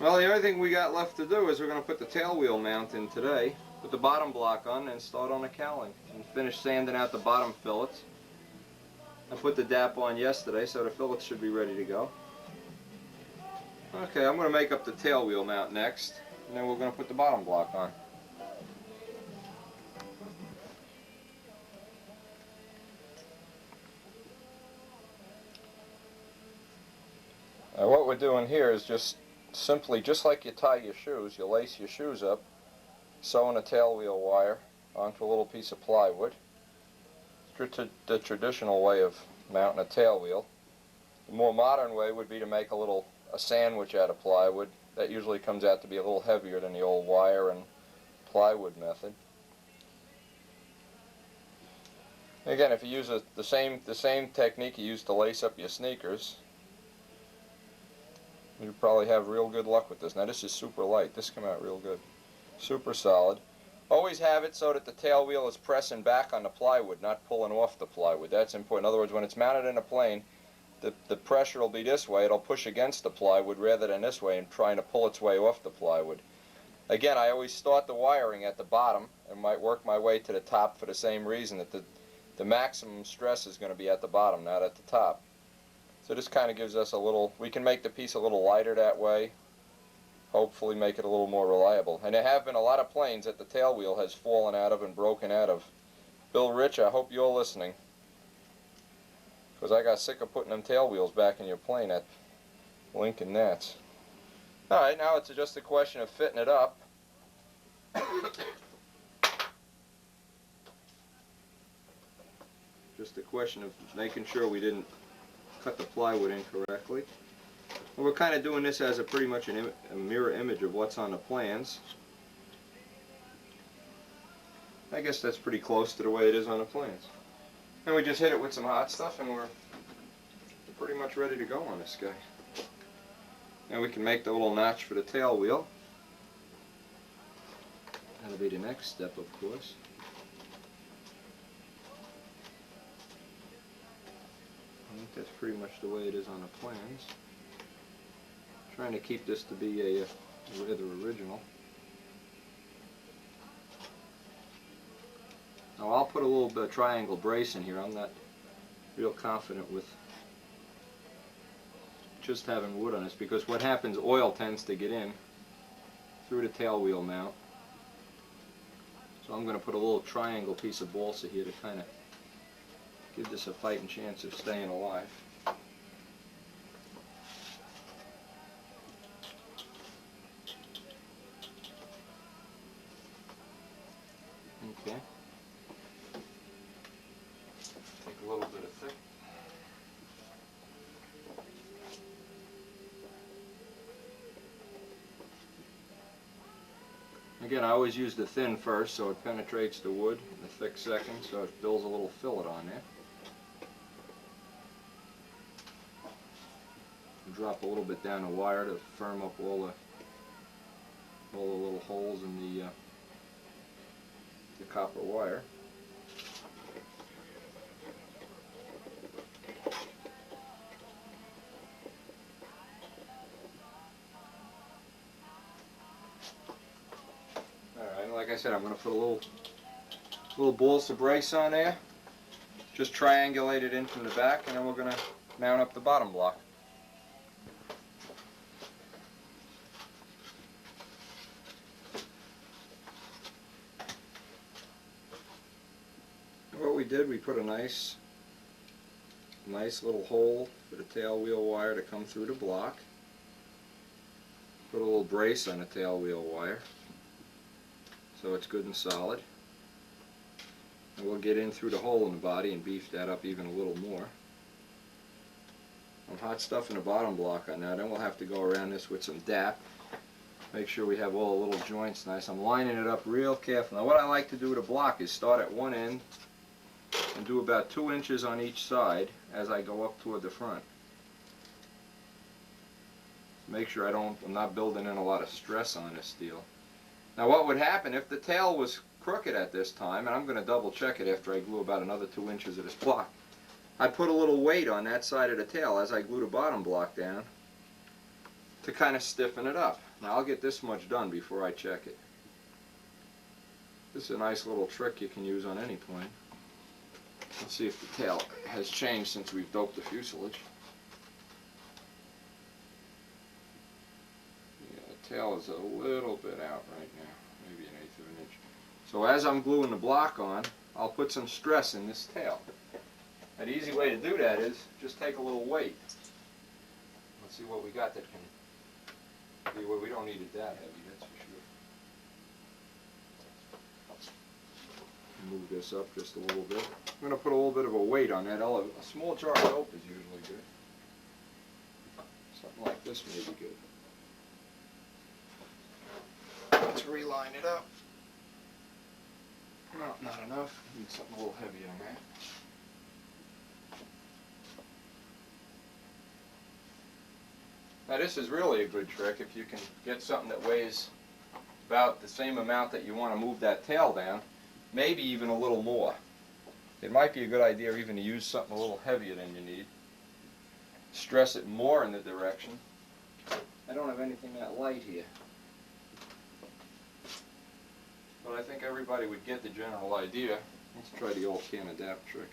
Well, the only thing we got left to do is we're going to put the tail wheel mount in today, put the bottom block on, and start on the cowling. And finish sanding out the bottom fillets. I put the DAP on yesterday, so the fillets should be ready to go. Okay, I'm going to make up the tail wheel mount next, and then we're going to put the bottom block on. Now what we're doing here is just simply, just like you tie your shoes, you lace your shoes up, sewing a tail wheel wire onto a little piece of plywood. The traditional way of mounting a tail wheel. The more modern way would be to make a sandwich out of plywood. That usually comes out to be a little heavier than the old wire and plywood method. Again, if you use the same technique you use to lace up your sneakers, you probably have real good luck with this. Now this is super light. This came out real good. Super solid. Always have it so that the tail wheel is pressing back on the plywood, not pulling off the plywood. That's important. In other words, when it's mounted in a plane, the pressure will be this way. It'll push against the plywood rather than this way and trying to pull its way off the plywood. Again, I always start the wiring at the bottom and might work my way to the top for the same reason, that the maximum stress is going to be at the bottom, not at the top. So this kind of gives us we can make the piece a little lighter that way. Hopefully make it a little more reliable. And there have been a lot of planes that the tail wheel has fallen out of and broken out of. Bill Rich, I hope you're listening, because I got sick of putting them tail wheels back in your plane at Lincoln Nats. Alright, now it's just a question of fitting it up. Just a question of making sure we didn't cut the plywood incorrectly. And we're kind of doing this as pretty much a mirror image of what's on the plans. I guess that's pretty close to the way it is on the plans. And we just hit it with some hot stuff and we're pretty much ready to go on this guy. And we can make the little notch for the tail wheel. That'll be the next step, of course. I think that's pretty much the way it is on the plans. Trying to keep this to be rather original. Now I'll put a little bit of triangle brace in here. I'm not real confident with just having wood on this, because what happens, oil tends to get in through the tail wheel mount. So I'm going to put a little triangle piece of balsa here to kind of give this a fighting chance of staying alive. Okay. Take a little bit of thick. Again, I always use the thin first so it penetrates the wood, and the thick second so it builds a little fillet on there. Drop a little bit down the wire to firm up all the little holes in the copper wire. Like I said, I'm going to put a little balsa brace on there, just triangulate it in from the back, and then we're going to mount up the bottom block. And what we did, we put a nice little hole for the tail wheel wire to come through the block. Put a little brace on the tail wheel wire, so it's good and solid. And we'll get in through the hole in the body and beef that up even a little more. I'm hot stuffing the bottom block on that, then we'll have to go around this with some DAP. Make sure we have all the little joints nice. I'm lining it up real careful. Now what I like to do with a block is start at one end and do about 2 inches on each side as I go up toward the front. Make sure I'm not building in a lot of stress on this steel. Now what would happen if the tail was crooked at this time, and I'm going to double check it after I glue about another 2 inches of this block, I'd put a little weight on that side of the tail as I glue the bottom block down to kind of stiffen it up. Now I'll get this much done before I check it. This is a nice little trick you can use on any plane. Let's see if the tail has changed since we've doped the fuselage. Tail is a little bit out right now, maybe 1/8 of an inch. So as I'm gluing the block on, I'll put some stress in this tail. An easy way to do that is just take a little weight. Let's see what we got that can be, well, we don't need it that heavy, that's for sure. Move this up just a little bit. I'm going to put a little bit of a weight on that. A small jar of dope is usually good. Something like this may be good. Let's reline it up. No, not enough. Need something a little heavier than that. Now this is really a good trick if you can get something that weighs about the same amount that you want to move that tail down, maybe even a little more. It might be a good idea even to use something a little heavier than you need. Stress it more in the direction. I don't have anything that light here. But I think everybody would get the general idea. Let's try the old can of DAP trick.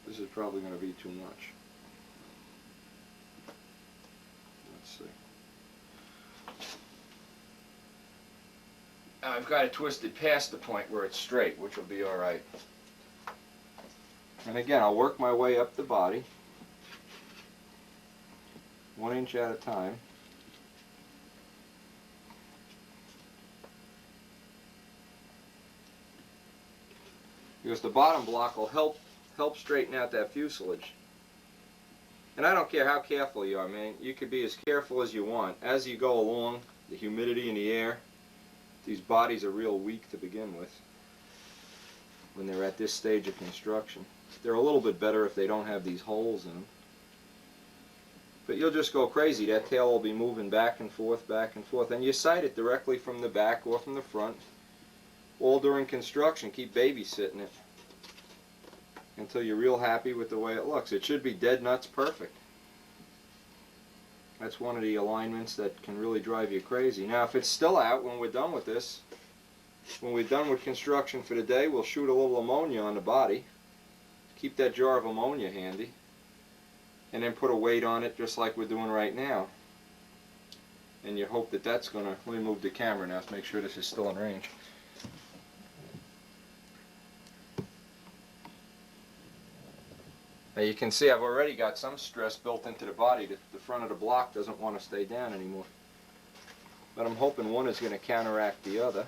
This is probably going to be too much. Let's see. Now I've got it twisted past the point where it's straight, which will be alright. And again, I'll work my way up the body, 1 inch at a time. Because the bottom block will help straighten out that fuselage. And I don't care how careful you are, man. You could be as careful as you want. As you go along, the humidity in the air, these bodies are real weak to begin with when they're at this stage of construction. They're a little bit better if they don't have these holes in them. But you'll just go crazy. That tail will be moving back and forth, and you sight it directly from the back or from the front. All during construction, keep babysitting it until you're real happy with the way it looks. It should be dead nuts perfect. That's one of the alignments that can really drive you crazy. Now if it's still out when we're done with this, when we're done with construction for the day, we'll shoot a little ammonia on the body. Keep that jar of ammonia handy. And then put a weight on it just like we're doing right now. And you hope that that's going to... Let me move the camera now to make sure this is still in range. Now you can see I've already got some stress built into the body. The front of the block doesn't want to stay down anymore. But I'm hoping one is going to counteract the other.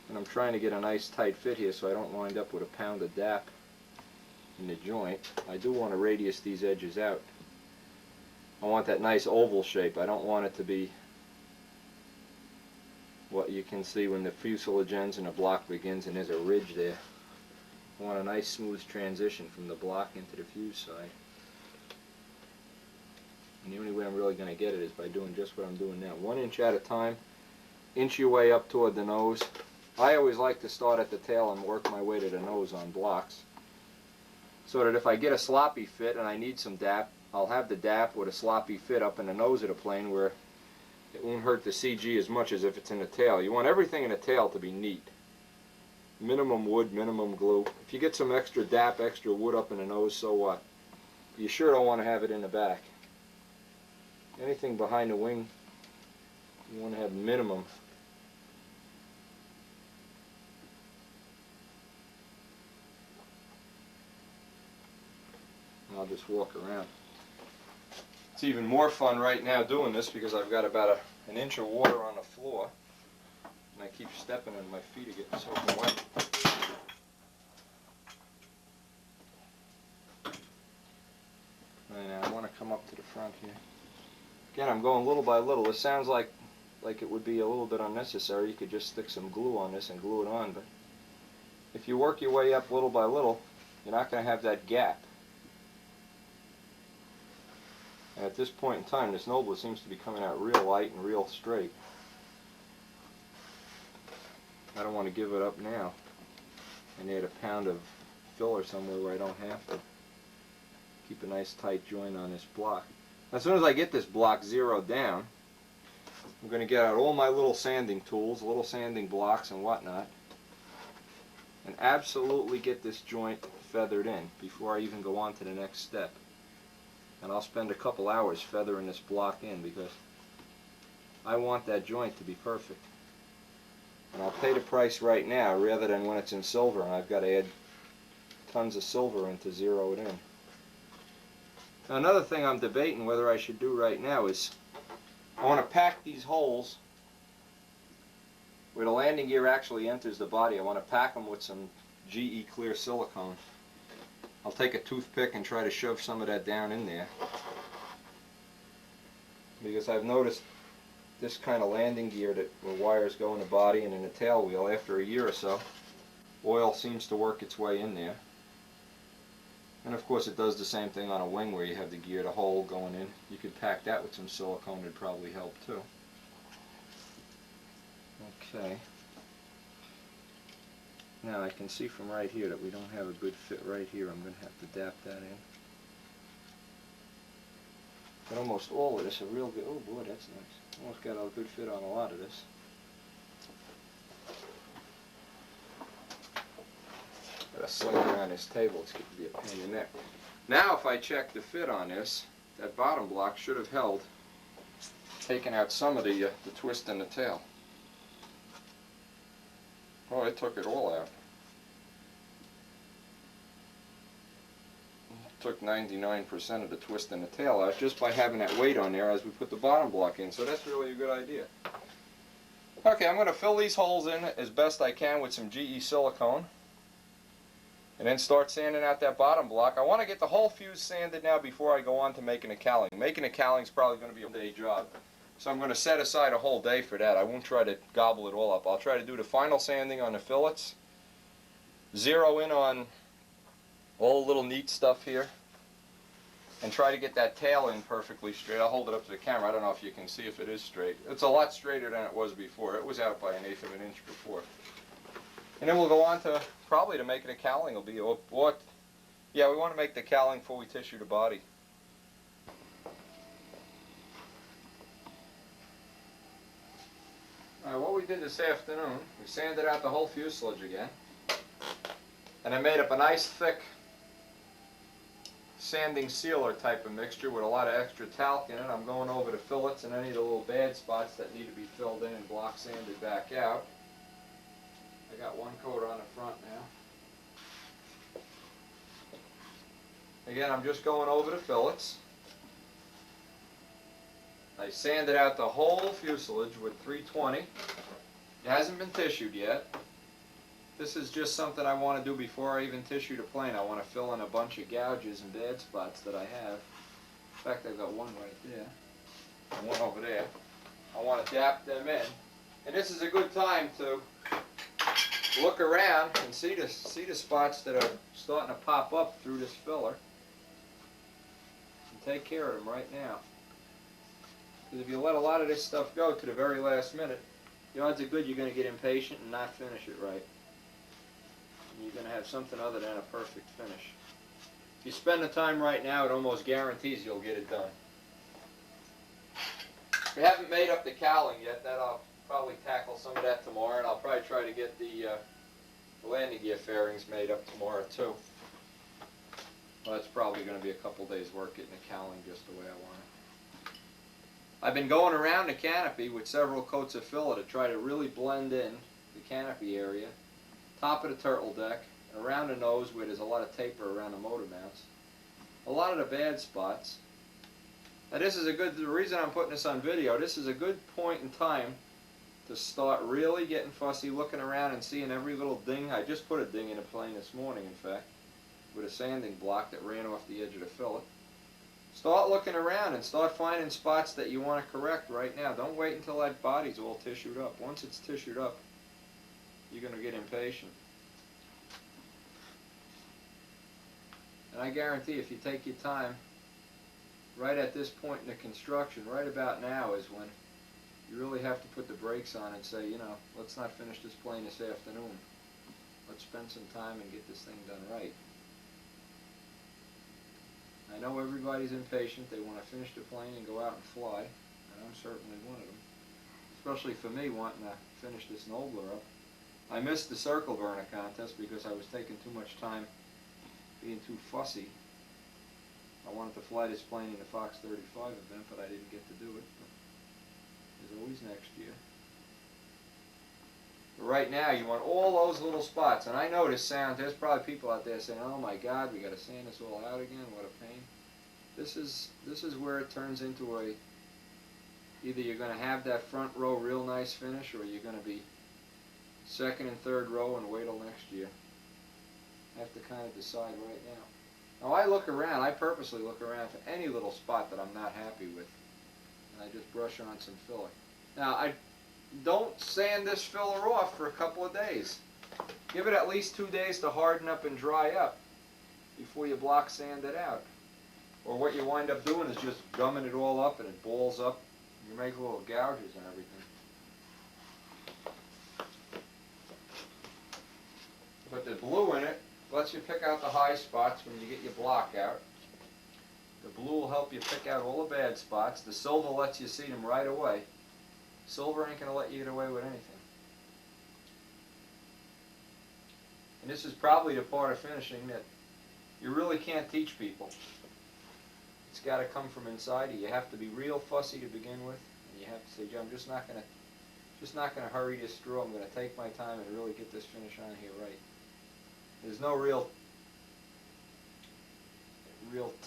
And I'm trying to get a nice tight fit here so I don't wind up with a pound of DAP in the joint. I do want to radius these edges out. I want that nice oval shape. I don't want it to be what you can see when the fuselage ends and the block begins and there's a ridge there. I want a nice smooth transition from the block into the fuse side. And the only way I'm really going to get it is by doing just what I'm doing now. 1 inch at a time. Inch your way up toward the nose. I always like to start at the tail and work my way to the nose on blocks. So that if I get a sloppy fit and I need some DAP, I'll have the DAP with a sloppy fit up in the nose of the plane where it won't hurt the CG as much as if it's in the tail. You want everything in the tail to be neat. Minimum wood, minimum glue. If you get some extra DAP, extra wood up in the nose, so what? You sure don't want to have it in the back. Anything behind the wing, you want to have minimum. I'll just walk around. It's even more fun right now doing this because I've got about an inch of water on the floor and I keep stepping and my feet are getting soaking wet. And I want to come up to the front here. Again, I'm going little by little. This sounds like it would be a little bit unnecessary. You could just stick some glue on this and glue it on, but if you work your way up little by little, you're not going to have that gap. And at this point in time, this Nobler seems to be coming out real light and real straight. I don't want to give it up now and add a pound of filler somewhere where I don't have to. Keep a nice tight joint on this block. As soon as I get this block zeroed down, I'm going to get out all my little sanding tools, little sanding blocks and whatnot, and absolutely get this joint feathered in before I even go on to the next step. And I'll spend a couple hours feathering this block in because I want that joint to be perfect. And I'll pay the price right now rather than when it's in silver and I've got to add tons of silver in to zero it in. Now another thing I'm debating whether I should do right now is I want to pack these holes where the landing gear actually enters the body. I want to pack them with some GE clear silicone. I'll take a toothpick and try to shove some of that down in there. Because I've noticed this kind of landing gear where wires go in the body and in the tail wheel, after a year or so, oil seems to work its way in there. And of course it does the same thing on a wing where you have the gear, the hole going in. You could pack that with some silicone, it'd probably help too. Okay. Now I can see from right here that we don't have a good fit right here. I'm going to have to dap that in. But almost all of this are real good. Oh boy, that's nice. Almost got a good fit on a lot of this. Got to sling it around this table. It's going to be a pain in the neck. Now if I check the fit on this, that bottom block should have held, taking out some of the twist in the tail. Oh, it took it all out. It took 99% of the twist in the tail out just by having that weight on there as we put the bottom block in, so that's really a good idea. Okay, I'm going to fill these holes in as best I can with some GE silicone and then start sanding out that bottom block. I want to get the whole fuse sanded now before I go on to making a cowling. Making a cowling is probably going to be a day job. So I'm going to set aside a whole day for that. I won't try to gobble it all up. I'll try to do the final sanding on the fillets, zero in on all the little neat stuff here, and try to get that tail in perfectly straight. I'll hold it up to the camera. I don't know if you can see if it is straight. It's a lot straighter than it was before. It was out by 1/8 of an inch before. And then we'll go on to, probably to making a cowling will be, or Yeah, we want to make the cowling before we tissue the body. Alright, what we did this afternoon, we sanded out the whole fuselage again. And I made up a nice thick sanding sealer type of mixture with a lot of extra talc in it. I'm going over the fillets and any of the little bad spots that need to be filled in and block sanded back out. I got one coat on the front now. Again, I'm just going over the fillets. I sanded out the whole fuselage with 320. It hasn't been tissued yet. This is just something I want to do before I even tissue the plane. I want to fill in a bunch of gouges and bad spots that I have. In fact, I've got one right there and one over there. I want to dap them in. And this is a good time to look around and see the spots that are starting to pop up through this filler. And take care of them right now. Because if you let a lot of this stuff go to the very last minute, the odds are good you're going to get impatient and not finish it right. And you're going to have something other than a perfect finish. If you spend the time right now, it almost guarantees you'll get it done. We haven't made up the cowling yet. That I'll probably tackle some of that tomorrow, and I'll probably try to get the landing gear fairings made up tomorrow too. Well, that's probably going to be a couple days work getting the cowling just the way I want it. I've been going around the canopy with several coats of filler to try to really blend in the canopy area, top of the turtle deck, around the nose where there's a lot of taper around the motor mounts, a lot of the bad spots. Now this is the reason I'm putting this on video, this is a good point in time to start really getting fussy, looking around and seeing every little ding. I just put a ding in a plane this morning, in fact, with a sanding block that ran off the edge of the fillet. Start looking around and start finding spots that you want to correct right now. Don't wait until that body's all tissued up. Once it's tissued up, you're going to get impatient. And I guarantee if you take your time, right at this point in the construction, right about now is when you really have to put the brakes on and say, you know, let's not finish this plane this afternoon. Let's spend some time and get this thing done right. I know everybody's impatient. They want to finish the plane and go out and fly, and I'm certainly one of them. Especially for me, wanting to finish this Nobler up. I missed the circle burner contest because I was taking too much time being too fussy. I wanted to fly this plane in the Fox 35 event, but I didn't get to do it. But there's always next year. But right now, you want all those little spots. And I know this sounds, there's probably people out there saying, oh my God, we got to sand this all out again, what a pain. This is where it turns into a, either you're going to have that front row real nice finish, or you're going to be second and third row and wait till next year. I have to kind of decide right now. Now I look around, I purposely look around for any little spot that I'm not happy with. And I just brush on some filler. Now I don't sand this filler off for a couple of days. Give it at least 2 days to harden up and dry up before you block sand it out. Or what you wind up doing is just gumming it all up and it balls up. You make little gouges and everything. But the blue in it lets you pick out the high spots when you get your block out. The blue will help you pick out all the bad spots. The silver lets you see them right away. Silver ain't going to let you get away with anything. And this is probably the part of finishing that you really can't teach people. It's got to come from inside you. You have to be real fussy to begin with, and you have to say, I'm just not going to hurry this through. I'm going to take my time and really get this finish on here right. There's no real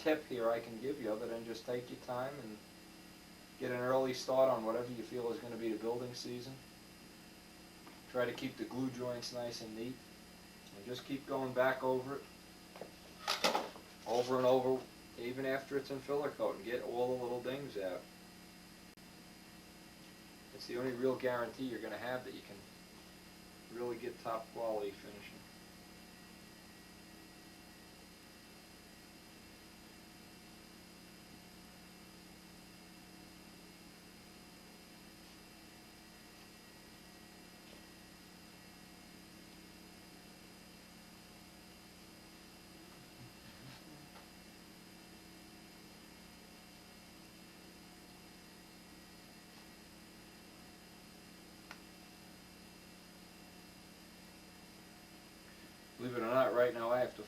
tip here I can give you other than just take your time and get an early start on whatever you feel is going to be the building season. Try to keep the glue joints nice and neat, and just keep going back over it, over and over, even after it's in filler coat, and get all the little dings out. It's the only real guarantee you're going to have that you can really get top quality finishing.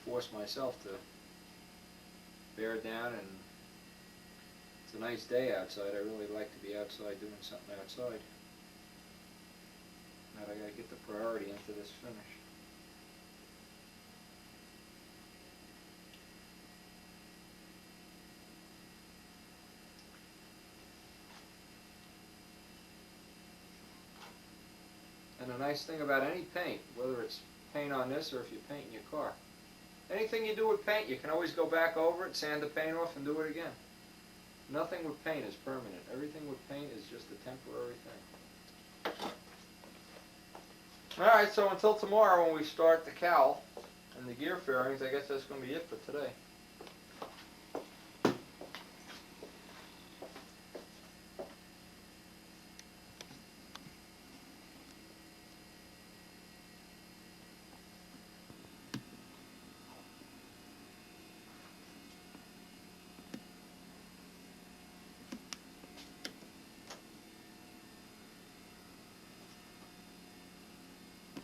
force myself to bear down, and it's a nice day outside. I really like to be outside doing something outside. Now I gotta get the priority into this finish. And the nice thing about any paint, whether it's paint on this or if you're painting your car, anything you do with paint, you can always go back over it, sand the paint off, and do it again. Nothing with paint is permanent. Everything with paint is just a temporary thing. Alright, so until tomorrow when we start the cowl and the gear fairings, I guess that's going to be it for today.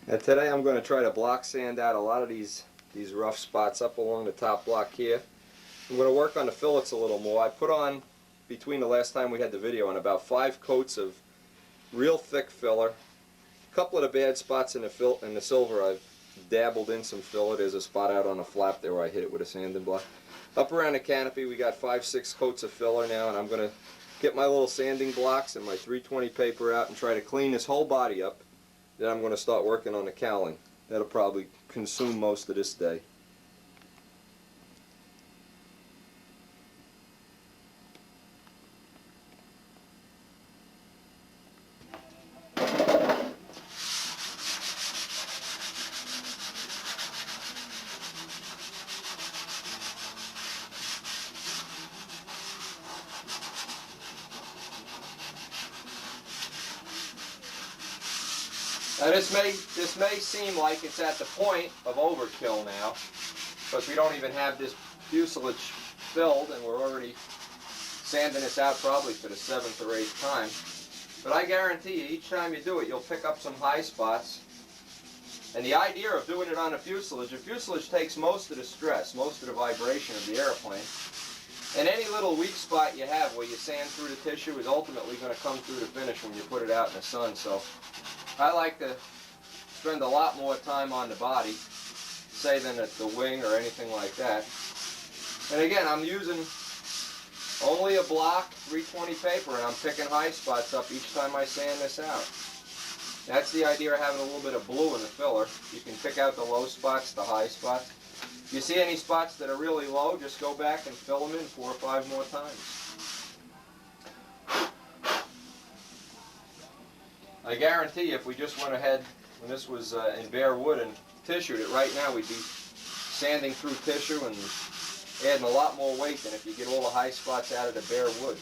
And today I'm going to try to block sand out a lot of these rough spots up along the top block here. I'm going to work on the fillets a little more. I put on, between the last time we had the video, on about 5 coats of real thick filler. A couple of the bad spots in the silver I've dabbled in some filler. There's a spot out on the flap there where I hit it with a sanding block. Up around the canopy we got 5-6 coats of filler now, and I'm going to get my little sanding blocks and my 320 paper out and try to clean this whole body up. Then I'm going to start working on the cowling. That'll probably consume most of this day. Now this may seem like it's at the point of overkill now, because we don't even have this fuselage filled, and we're already sanding this out probably for the 7th or 8th time. But I guarantee you, each time you do it, you'll pick up some high spots. And the idea of doing it on a fuselage takes most of the stress, most of the vibration of the airplane. And any little weak spot you have where you sand through the tissue is ultimately going to come through the finish when you put it out in the sun. So I like to spend a lot more time on the body, say, than at the wing or anything like that. And again, I'm using only a block, 320 paper, and I'm picking high spots up each time I sand this out. That's the idea of having a little bit of blue in the filler. You can pick out the low spots, the high spots. If you see any spots that are really low, just go back and fill them in 4 or 5 more times. I guarantee you, if we just went ahead, when this was in bare wood and tissued it, right now we'd be sanding through tissue and adding a lot more weight than if you get all the high spots out of the bare wood.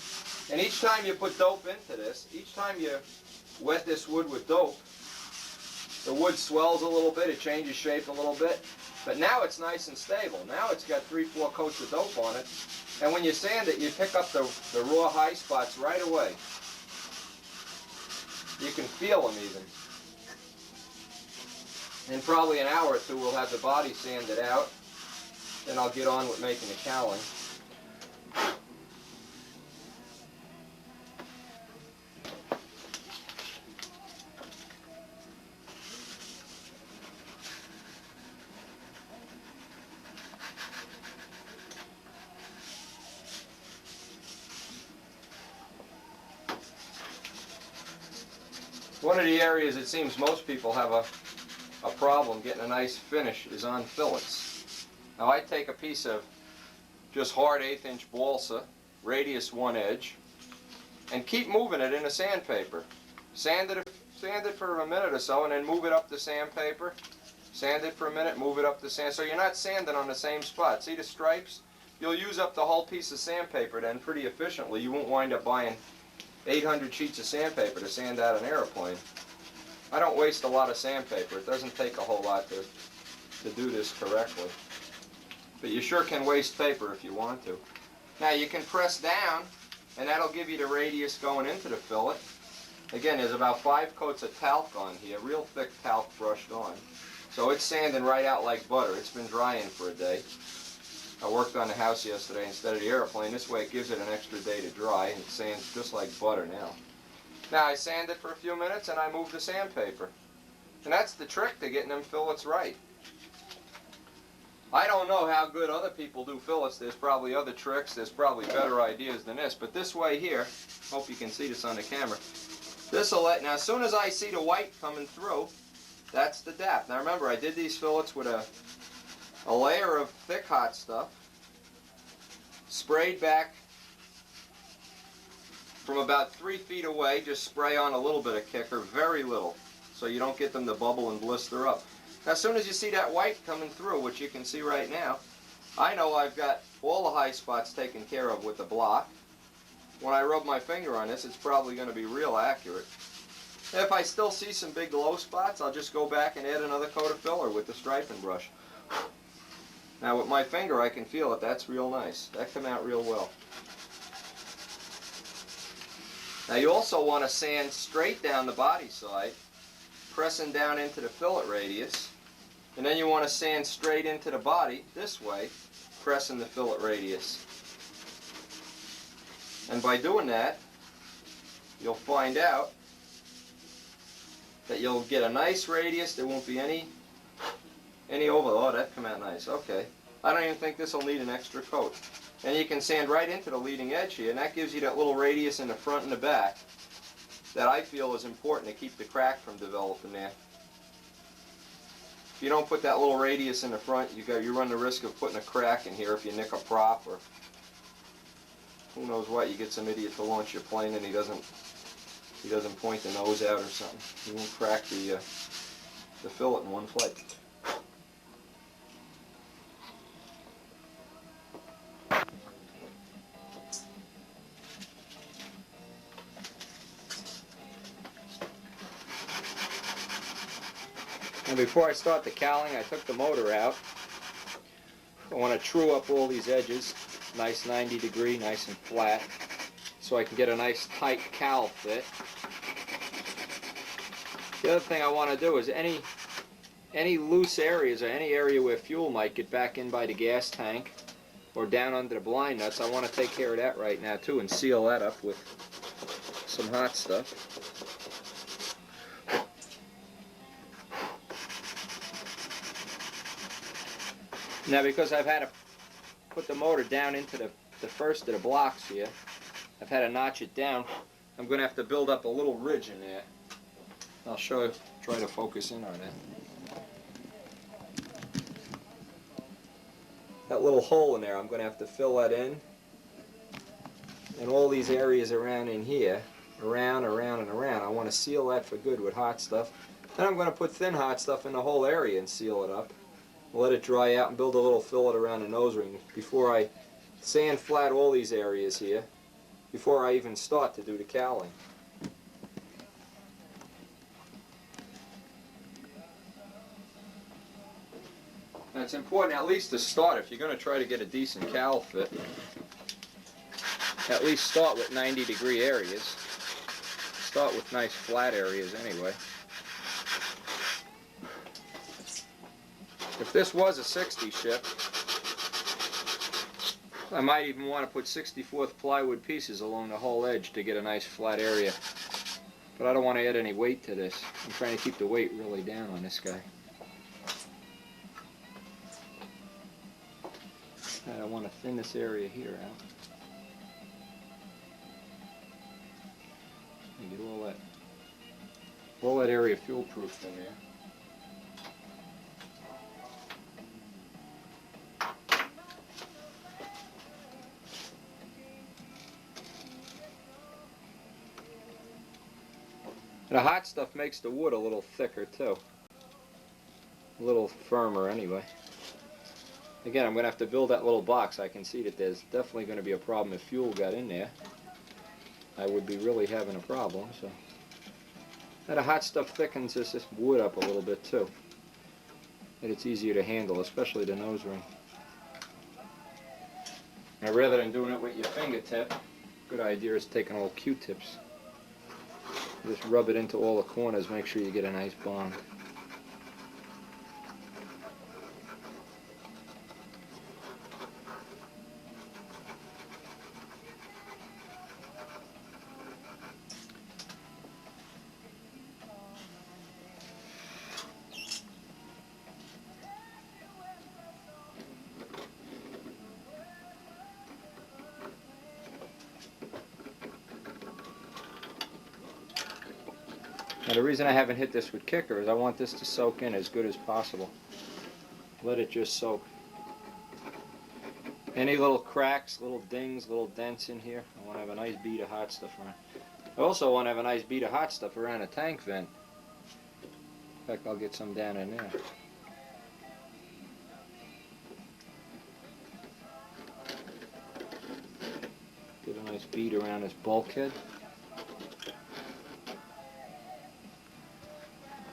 And each time you put dope into this, each time you wet this wood with dope, the wood swells a little bit, it changes shape a little bit, but now it's nice and stable. Now it's got 3-4 coats of dope on it, and when you sand it, you pick up the raw high spots right away. You can feel them even. In probably an hour or two we'll have the body sanded out. Then I'll get on with making the cowling. One of the areas it seems most people have a problem getting a nice finish is on fillets. Now I take a piece of just hard 1/8 inch balsa, radius 1 edge, and keep moving it in a sandpaper. Sand it for a minute or so, and then move it up the sandpaper. Sand it for a minute, move it up the sand. So you're not sanding on the same spot. See the stripes? You'll use up the whole piece of sandpaper then pretty efficiently. You won't wind up buying 800 sheets of sandpaper to sand out an airplane. I don't waste a lot of sandpaper. It doesn't take a whole lot to do this correctly. But you sure can waste paper if you want to. Now you can press down, and that'll give you the radius going into the fillet. Again, there's about 5 coats of talc on here, real thick talc brushed on. So it's sanding right out like butter. It's been drying for a day. I worked on the house yesterday instead of the airplane. This way it gives it an extra day to dry, and it sands just like butter now. Now I sand it for a few minutes and I move the sandpaper. And that's the trick to getting them fillets right. I don't know how good other people do fillets. There's probably other tricks. There's probably better ideas than this. But this way here, hope you can see this on the camera. This'll let, now as soon as I see the white coming through, that's the dap. Now remember, I did these fillets with a layer of thick hot stuff, sprayed back from about 3 feet away. Just spray on a little bit of kicker, very little, so you don't get them to bubble and blister up. Now, as soon as you see that white coming through, which you can see right now, I know I've got all the high spots taken care of with the block. When I rub my finger on this, it's probably going to be real accurate. If I still see some big low spots, I'll just go back and add another coat of filler with the striping brush. Now with my finger I can feel it. That's real nice. That came out real well. Now you also want to sand straight down the body side, pressing down into the fillet radius. And then you want to sand straight into the body this way, pressing the fillet radius. And by doing that, you'll find out that you'll get a nice radius. There won't be any over. Oh, that came out nice. Okay. I don't even think this will need an extra coat. And you can sand right into the leading edge here, and that gives you that little radius in the front and the back that I feel is important to keep the crack from developing there. If you don't put that little radius in the front, you run the risk of putting a crack in here if you nick a prop or who knows what. You get some idiot to launch your plane and he doesn't point the nose out or something. You won't crack the fillet in one flight. And before I start the cowling, I took the motor out. I want to true up all these edges, nice 90 degree, nice and flat, so I can get a nice tight cowl fit. The other thing I want to do is any loose areas or any area where fuel might get back in by the gas tank or down under the blind nuts, I want to take care of that right now too and seal that up with some hot stuff. Now because I've had to put the motor down into the first of the blocks here, I've had to notch it down, I'm going to have to build up a little ridge in there. I'll try to focus in on it. That little hole in there, I'm going to have to fill that in. And all these areas around in here, around, and around, I want to seal that for good with hot stuff. Then I'm going to put thin hot stuff in the whole area and seal it up. Let it dry out and build a little fillet around the nose ring before I sand flat all these areas here, before I even start to do the cowling. Now it's important at least to start, if you're going to try to get a decent cowl fit, at least start with 90 degree areas. Start with nice flat areas anyway. If this was a 60 ship, I might even want to put 64th plywood pieces along the whole edge to get a nice flat area. But I don't want to add any weight to this. I'm trying to keep the weight really down on this guy. And I want to thin this area here out. And get all that area fuel proofed in there. The hot stuff makes the wood a little thicker too. A little firmer anyway. Again, I'm going to have to build that little box. I can see that there's definitely going to be a problem if fuel got in there. I would be really having a problem. So now the hot stuff thickens this wood up a little bit too. And it's easier to handle, especially the nose ring. Now rather than doing it with your fingertip, good idea is taking old Q-tips. Just rub it into all the corners, make sure you get a nice bond. Now the reason I haven't hit this with kicker is I want this to soak in as good as possible. Let it just soak. Any little cracks, little dings, little dents in here, I want to have a nice bead of hot stuff around. I also want to have a nice bead of hot stuff around a tank vent. In fact, I'll get some down in there. Get a nice bead around this bulkhead.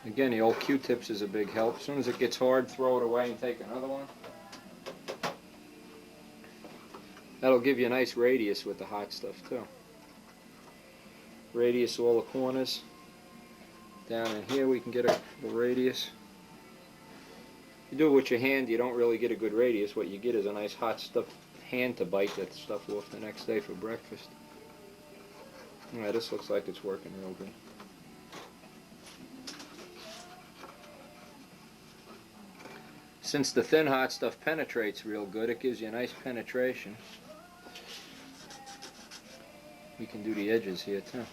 Again, the old Q-tips is a big help. As soon as it gets hard, throw it away and take another one. That'll give you a nice radius with the hot stuff too. Radius all the corners. Down in here we can get the radius. You do it with your hand, you don't really get a good radius. What you get is a nice hot stuff hand to bite that stuff off the next day for breakfast. Alright, this looks like it's working real good. Since the thin hot stuff penetrates real good, it gives you a nice penetration. We can do the edges here too.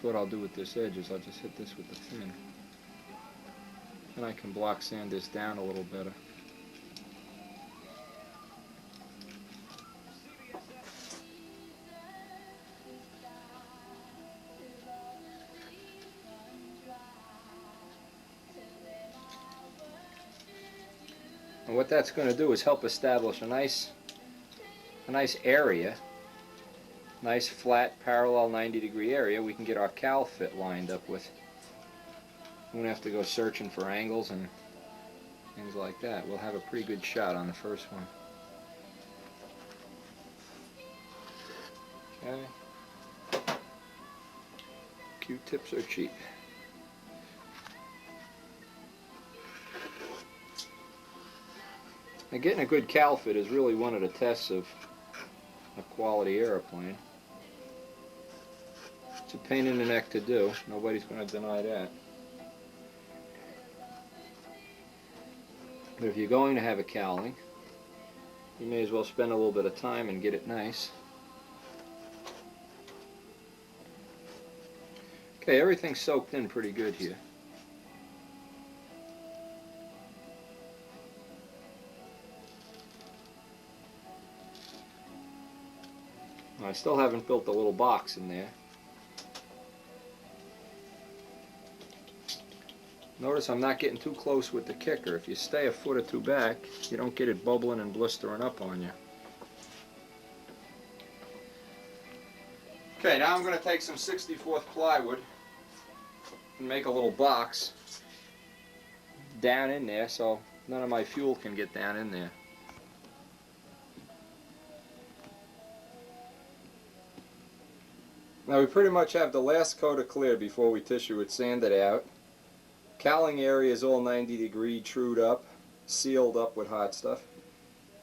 What I'll do with this edge is I'll just hit this with the thin. And I can block sand this down a little better. And what that's going to do is help establish a nice area. Nice flat parallel 90-degree area we can get our cowl fit lined up with. We won't have to go searching for angles and things like that. We'll have a pretty good shot on the first one. Okay. Q-tips are cheap. Now getting a good cowl fit is really one of the tests of a quality airplane. It's a pain in the neck to do. Nobody's going to deny that. But if you're going to have a cowling, you may as well spend a little bit of time and get it nice. Okay, everything's soaked in pretty good here. I still haven't built the little box in there. Notice I'm not getting too close with the kicker. If you stay a foot or two back, you don't get it bubbling and blistering up on you. Okay, now I'm going to take some 64th plywood and make a little box down in there so none of my fuel can get down in there. Now we pretty much have the last coat of clear before we tissue it sanded out. Cowling area is all 90-degree, trued up, sealed up with hot stuff.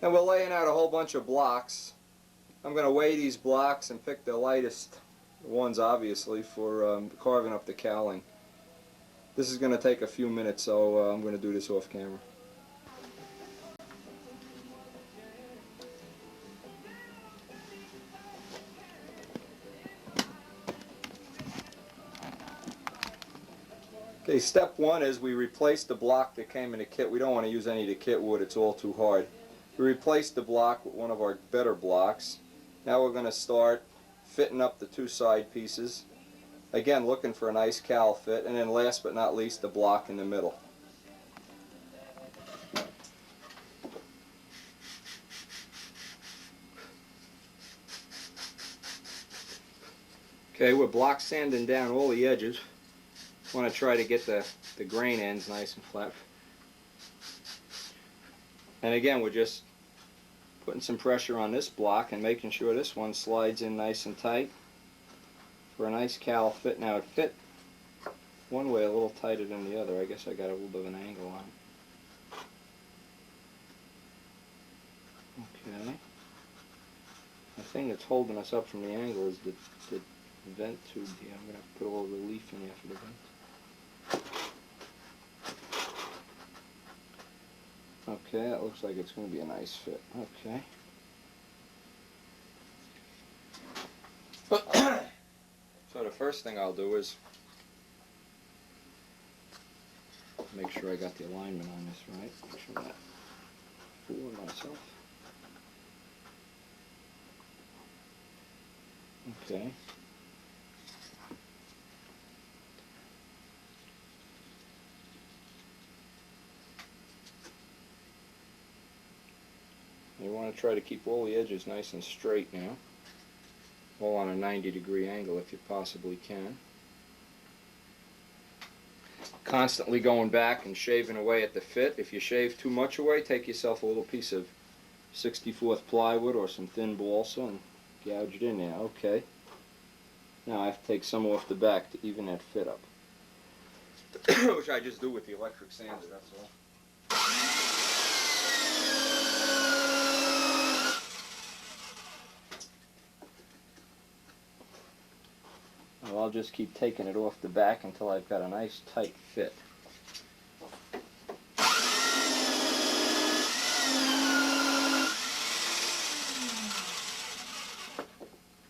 And we're laying out a whole bunch of blocks. I'm going to weigh these blocks and pick the lightest ones, obviously, for carving up the cowling. This is going to take a few minutes, so I'm going to do this off camera. Okay, step one is we replace the block that came in the kit. We don't want to use any of the kit wood, it's all too hard. We replaced the block with one of our better blocks. Now we're going to start fitting up the two side pieces. Again, looking for a nice cowl fit, and then last but not least, the block in the middle. Okay, we're block sanding down all the edges. Want to try to get the grain ends nice and flat. And again, we're just putting some pressure on this block and making sure this one slides in nice and tight for a nice cowl fit. Now it fit one way a little tighter than the other. I guess I got a little bit of an angle on it. Okay. The thing that's holding us up from the angle is the vent tube here. I'm going to have to put a little relief in there for the vent. Okay, that looks like it's going to be a nice fit. Okay. So the first thing I'll do is make sure I got the alignment on this right. Make sure I'm not fooling myself. Okay. You want to try to keep all the edges nice and straight now. All on a 90-degree angle if you possibly can. Constantly going back and shaving away at the fit. If you shave too much away, take yourself a little piece of 64th plywood or some thin balsa and gouge it in there. Okay. Now I have to take some off the back to even that fit up. Which I just do with the electric sander, that's all. Well, I'll just keep taking it off the back until I've got a nice tight fit.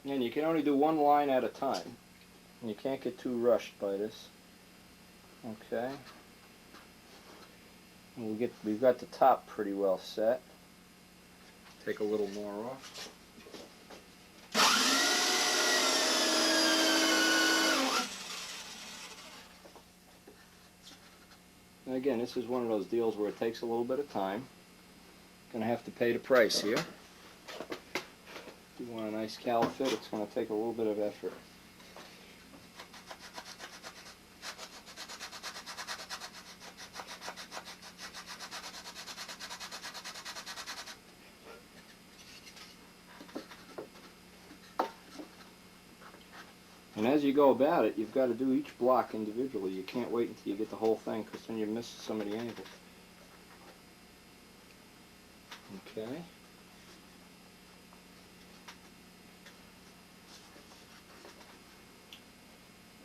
And you can only do one line at a time. And you can't get too rushed by this. Okay. And we've got the top pretty well set. Take a little more off. And again, this is one of those deals where it takes a little bit of time. Gonna have to pay the price here. If you want a nice cowl fit, it's gonna take a little bit of effort. And as you go about it, you've got to do each block individually. You can't wait until you get the whole thing, because then you miss some of the angles. Okay.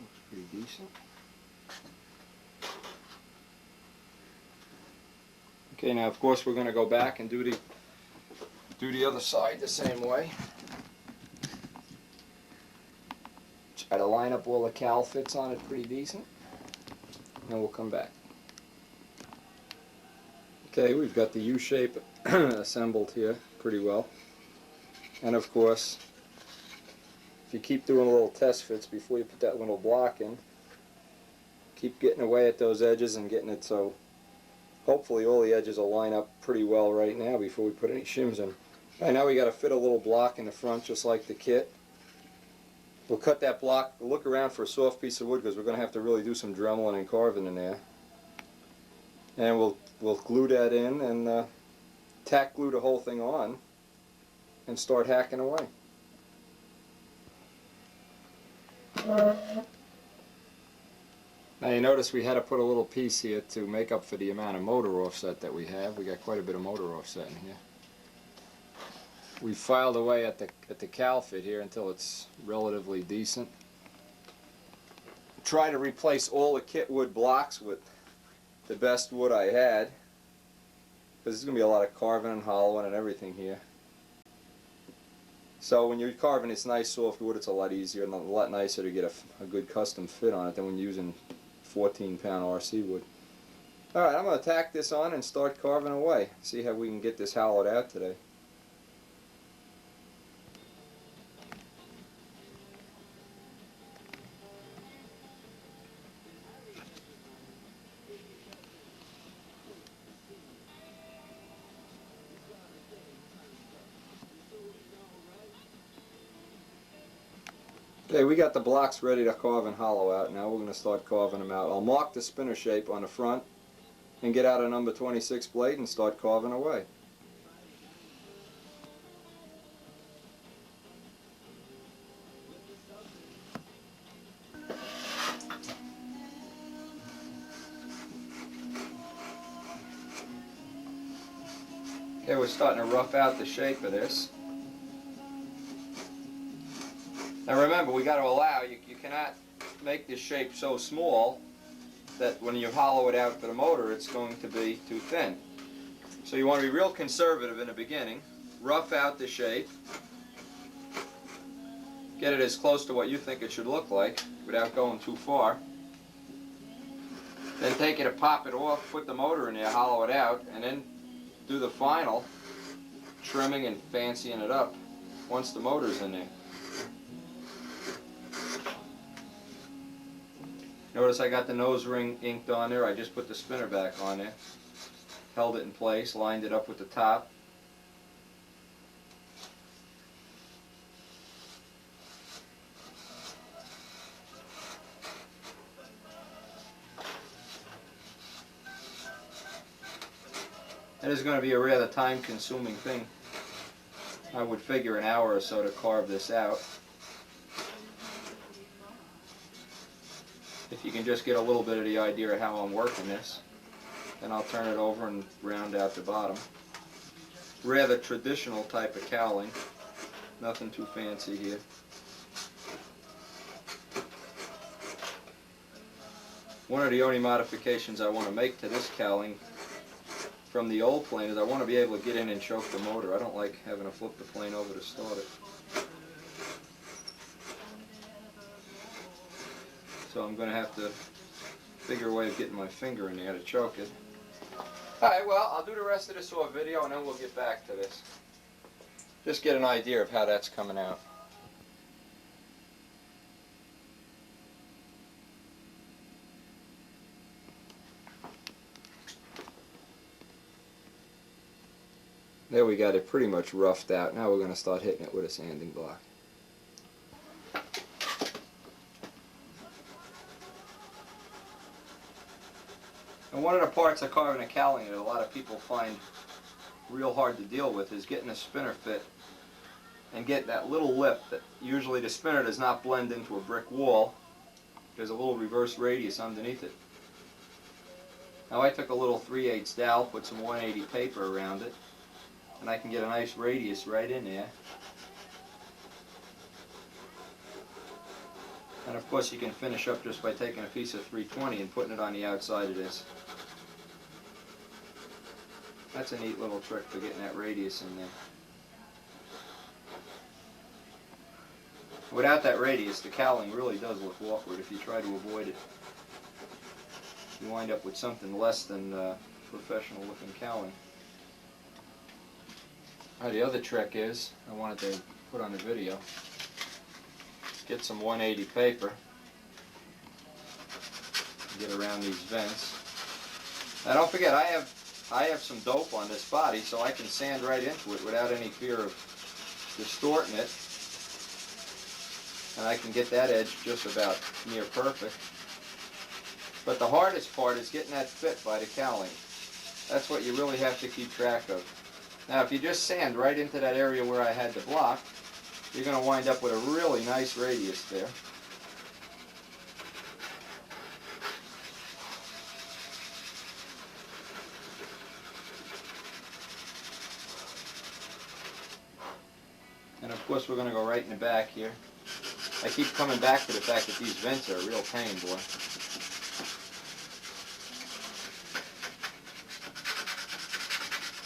Looks pretty decent. Okay, now of course we're going to go back and do the other side the same way. Try to line up all the cowl fits on it pretty decent, and we'll come back. Okay, we've got the U-shape assembled here pretty well. And of course, if you keep doing little test fits before you put that little block in, keep getting away at those edges and getting it so hopefully all the edges will line up pretty well right now before we put any shims in. Alright, now we got to fit a little block in the front just like the kit. We'll cut that block, we'll look around for a soft piece of wood because we're going to have to really do some dremeling and carving in there. And we'll glue that in and tack glue the whole thing on and start hacking away. Now you notice we had to put a little piece here to make up for the amount of motor offset that we have. We got quite a bit of motor offset in here. We filed away at the cowl fit here until it's relatively decent. Try to replace all the kit wood blocks with the best wood I had, because there's going to be a lot of carving and hollowing and everything here. So when you're carving this nice soft wood, it's a lot easier and a lot nicer to get a good custom fit on it than when you're using 14-pound RC wood. Alright, I'm going to tack this on and start carving away. See how we can get this hollowed out today. Okay, we got the blocks ready to carve and hollow out. Now we're going to start carving them out. I'll mark the spinner shape on the front and get out a number 26 blade and start carving away. Okay, we're starting to rough out the shape of this. Now remember, we got to allow, you cannot make this shape so small that when you hollow it out for the motor it's going to be too thin. So you want to be real conservative in the beginning, rough out the shape, get it as close to what you think it should look like without going too far. Then take it and pop it off, put the motor in there, hollow it out, and then do the final trimming and fancying it up once the motor's in there. Notice I got the nose ring inked on there. I just put the spinner back on there, held it in place, lined it up with the top. It is going to be a rather time-consuming thing. I would figure an hour or so to carve this out. If you can just get a little bit of the idea of how I'm working this, then I'll turn it over and round out the bottom. Rather traditional type of cowling, nothing too fancy here. One of the only modifications I want to make to this cowling from the old plane is I want to be able to get in and choke the motor. I don't like having to flip the plane over to start it. So I'm going to have to figure a way of getting my finger in there to choke it. Alright, well, I'll do the rest of this off video and then we'll get back to this. Just get an idea of how that's coming out. There we got it pretty much roughed out. Now we're going to start hitting it with a sanding block. And one of the parts of carving a cowling that a lot of people find real hard to deal with is getting a spinner fit and get that little lip that usually the spinner does not blend into a brick wall. There's a little reverse radius underneath it. Now I took a little 3/8 dowel, put some 180 paper around it, and I can get a nice radius right in there. And of course you can finish up just by taking a piece of 320 and putting it on the outside of this. That's a neat little trick for getting that radius in there. Without that radius, the cowling really does look awkward if you try to avoid it. You wind up with something less than professional looking cowling. The other trick is, I wanted to put on the video, get some 180 paper, get around these vents. Now don't forget, I have some dope on this body, so I can sand right into it without any fear of distorting it. And I can get that edge just about near perfect. But the hardest part is getting that fit by the cowling. That's what you really have to keep track of. Now if you just sand right into that area where I had the block, you're going to wind up with a really nice radius there. And of course we're going to go right in the back here. I keep coming back to the fact that these vents are a real pain, boy.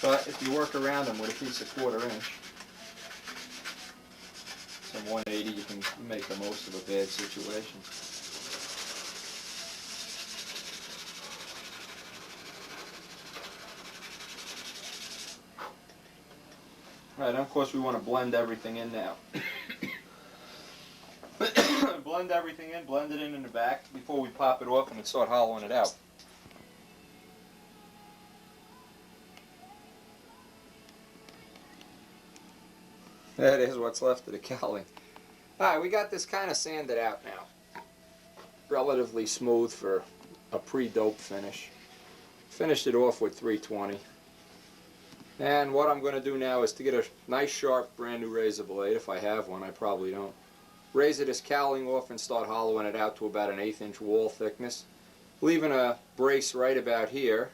But if you work around them with a piece of 1/4 inch, some 180, you can make the most of a bad situation. Right, and of course we want to blend everything in now. Blend everything in, blend it in the back before we pop it off and start hollowing it out. That is what's left of the cowling. Alright, we got this kind of sanded out now. Relatively smooth for a pre-dope finish. Finished it off with 320. And what I'm going to do now is to get a nice sharp brand new razor blade, if I have one, I probably don't. Razor this cowling off and start hollowing it out to about an 1/8 inch wall thickness. Leaving a brace right about here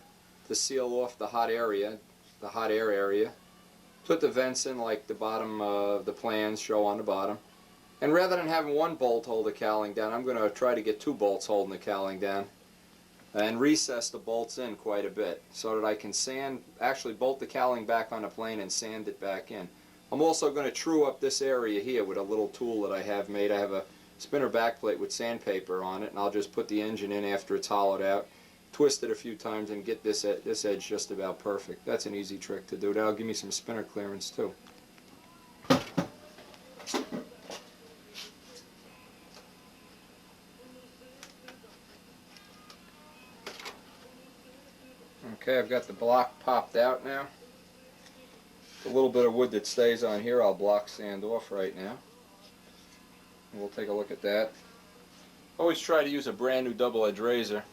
to seal off the hot area the hot air area. Put the vents in like the bottom of the plans show on the bottom. And rather than having one bolt hold the cowling down, I'm going to try to get two bolts holding the cowling down and recess the bolts in quite a bit so that I can actually bolt the cowling back on the plane and sand it back in. I'm also going to true up this area here with a little tool that I have made. I have a spinner backplate with sandpaper on it, and I'll just put the engine in after it's hollowed out, twist it a few times, and get this edge just about perfect. That's an easy trick to do. That'll give me some spinner clearance too. Okay, I've got the block popped out now. The little bit of wood that stays on here I'll block sand off right now. And we'll take a look at that. Always try to use a brand new double-edged razor.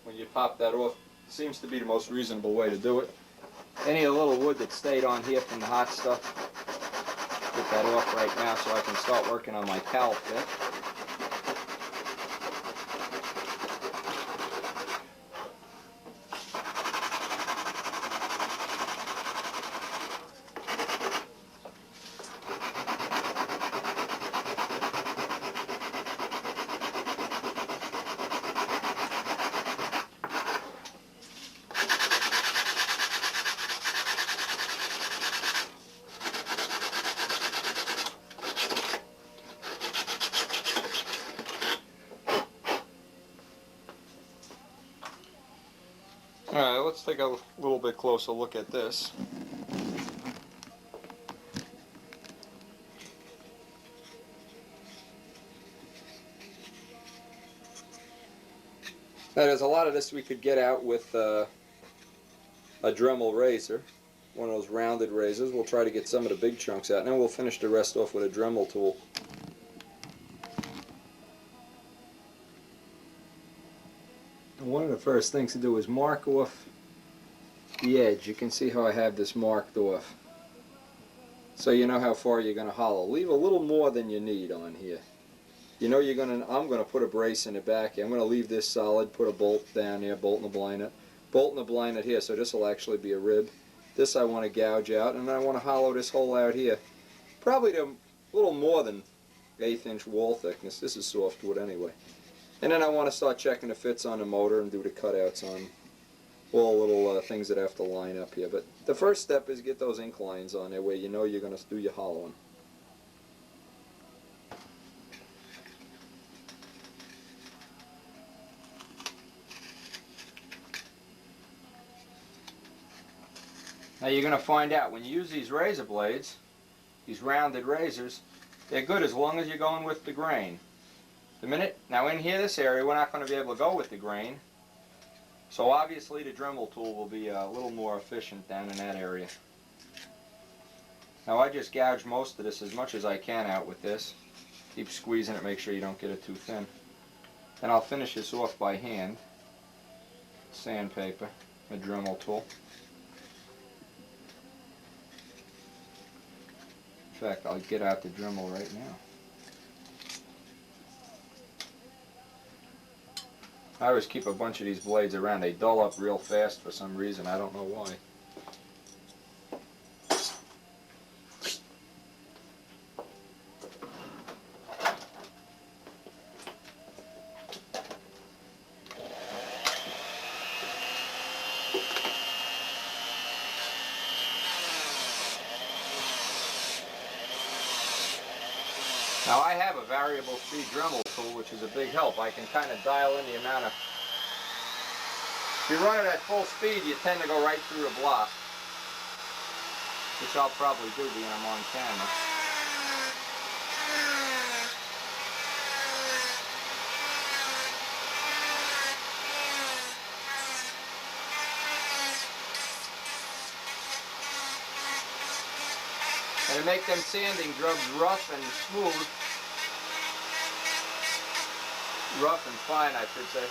When you pop that off, it seems to be the most reasonable way to do it. Any of the little wood that stayed on here from the hot stuff, get that off right now so I can start working on my cowl fit. Alright, let's take a little bit closer look at this. Now, there's a lot of this we could get out with a Dremel razor, one of those rounded razors. We'll try to get some of the big chunks out, and then we'll finish the rest off with a Dremel tool. One of the first things to do is mark off the edge. You can see how I have this marked off. So you know how far you're going to hollow. Leave a little more than you need on here. You know I'm going to put a brace in the back here. I'm going to leave this solid, put a bolt down here, bolt and a blind nut. Bolt and a blind nut here, so this will actually be a rib. This I want to gouge out, and then I want to hollow this hole out here. Probably to a little more than 1/8 inch wall thickness. This is softwood anyway. And then I want to start checking the fits on the motor and do the cutouts on all the little things that have to line up here. But the first step is get those ink lines on there where you know you're going to do your hollowing. Now you're going to find out when you use these razor blades, these rounded razors, they're good as long as you're going with the grain. Now in here, this area, we're not going to be able to go with the grain. So obviously the Dremel tool will be a little more efficient down in that area. Now I just gouge most of this as much as I can out with this. Keep squeezing it, make sure you don't get it too thin. Then I'll finish this off by hand. Sandpaper, a Dremel tool. In fact, I'll get out the Dremel right now. I always keep a bunch of these blades around. They dull up real fast for some reason. I don't know why. Now I have a variable speed Dremel tool, which is a big help. I can kind of dial in the amount of... If you run it at full speed, you tend to go right through the block, which I'll probably do being I'm on camera. And to make them sanding drubs rough and smooth, rough and fine I should say,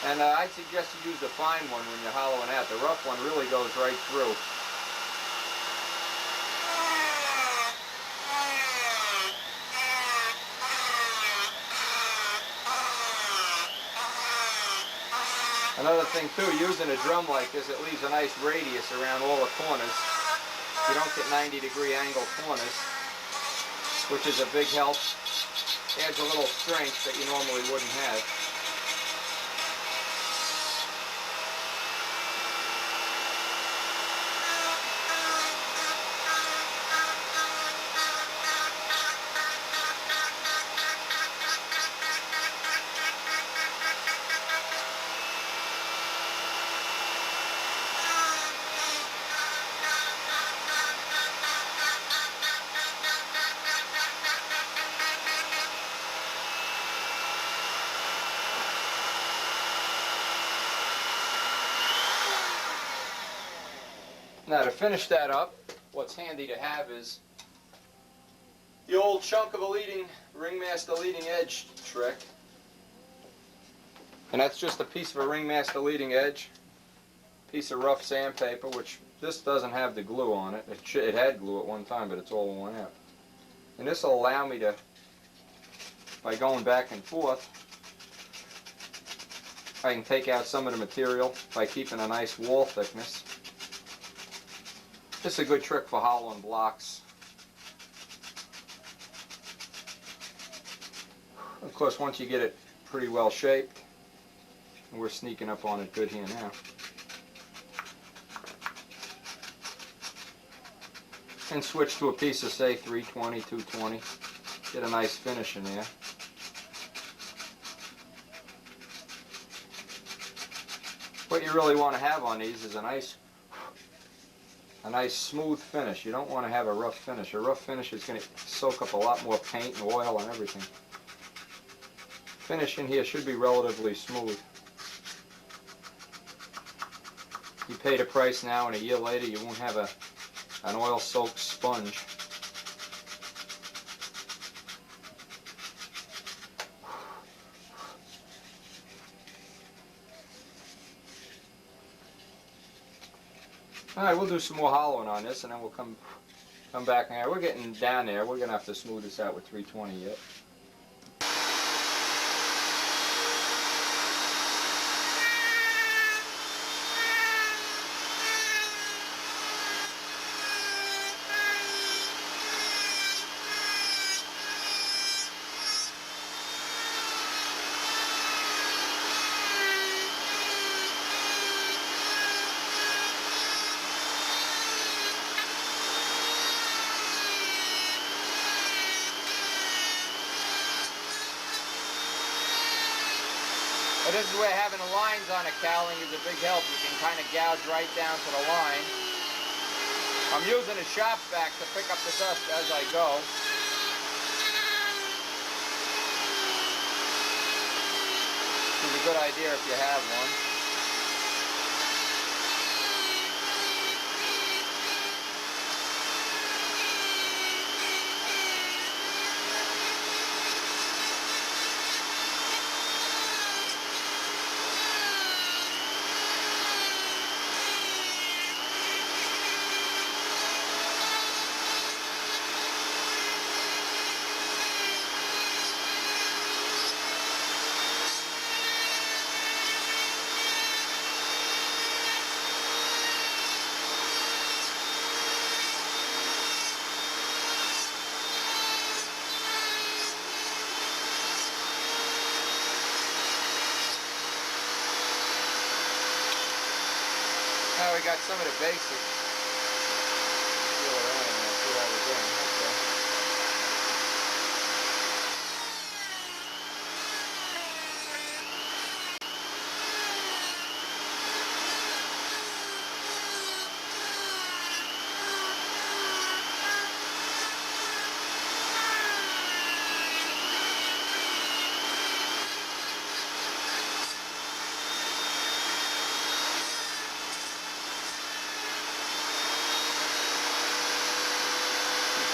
and I'd suggest you use the fine one when you're hollowing out. The rough one really goes right through. Another thing too, using a drum like this, it leaves a nice radius around all the corners. You don't get 90-degree angle corners, which is a big help. Adds a little strength that you normally wouldn't have. Now to finish that up, what's handy to have is the old chunk of a ringmaster leading edge trick. And that's just a piece of a ringmaster leading edge, piece of rough sandpaper, which this doesn't have the glue on it. It had glue at one time, but it's all worn out. And this will allow me to, by going back and forth, I can take out some of the material by keeping a nice wall thickness. This is a good trick for hollowing blocks. Of course, once you get it pretty well shaped, and we're sneaking up on it good here now. And switch to a piece of, say, 320, 220. Get a nice finish in there. What you really want to have on these is a nice smooth finish. You don't want to have a rough finish. A rough finish is going to soak up a lot more paint and oil and everything. Finish in here should be relatively smooth. You pay the price now, and a year later you won't have an oil-soaked sponge. Alright, we'll do some more hollowing on this, and then we'll come back. Now, we're getting down there. We're going to have to smooth this out with 320 yet. But this is where having the lines on a cowling is a big help. You can kind of gouge right down to the line. I'm using a shop vac to pick up the dust as I go. Which is a good idea if you have one. Now we got some of the basics. Feel around and see how we're doing. Okay.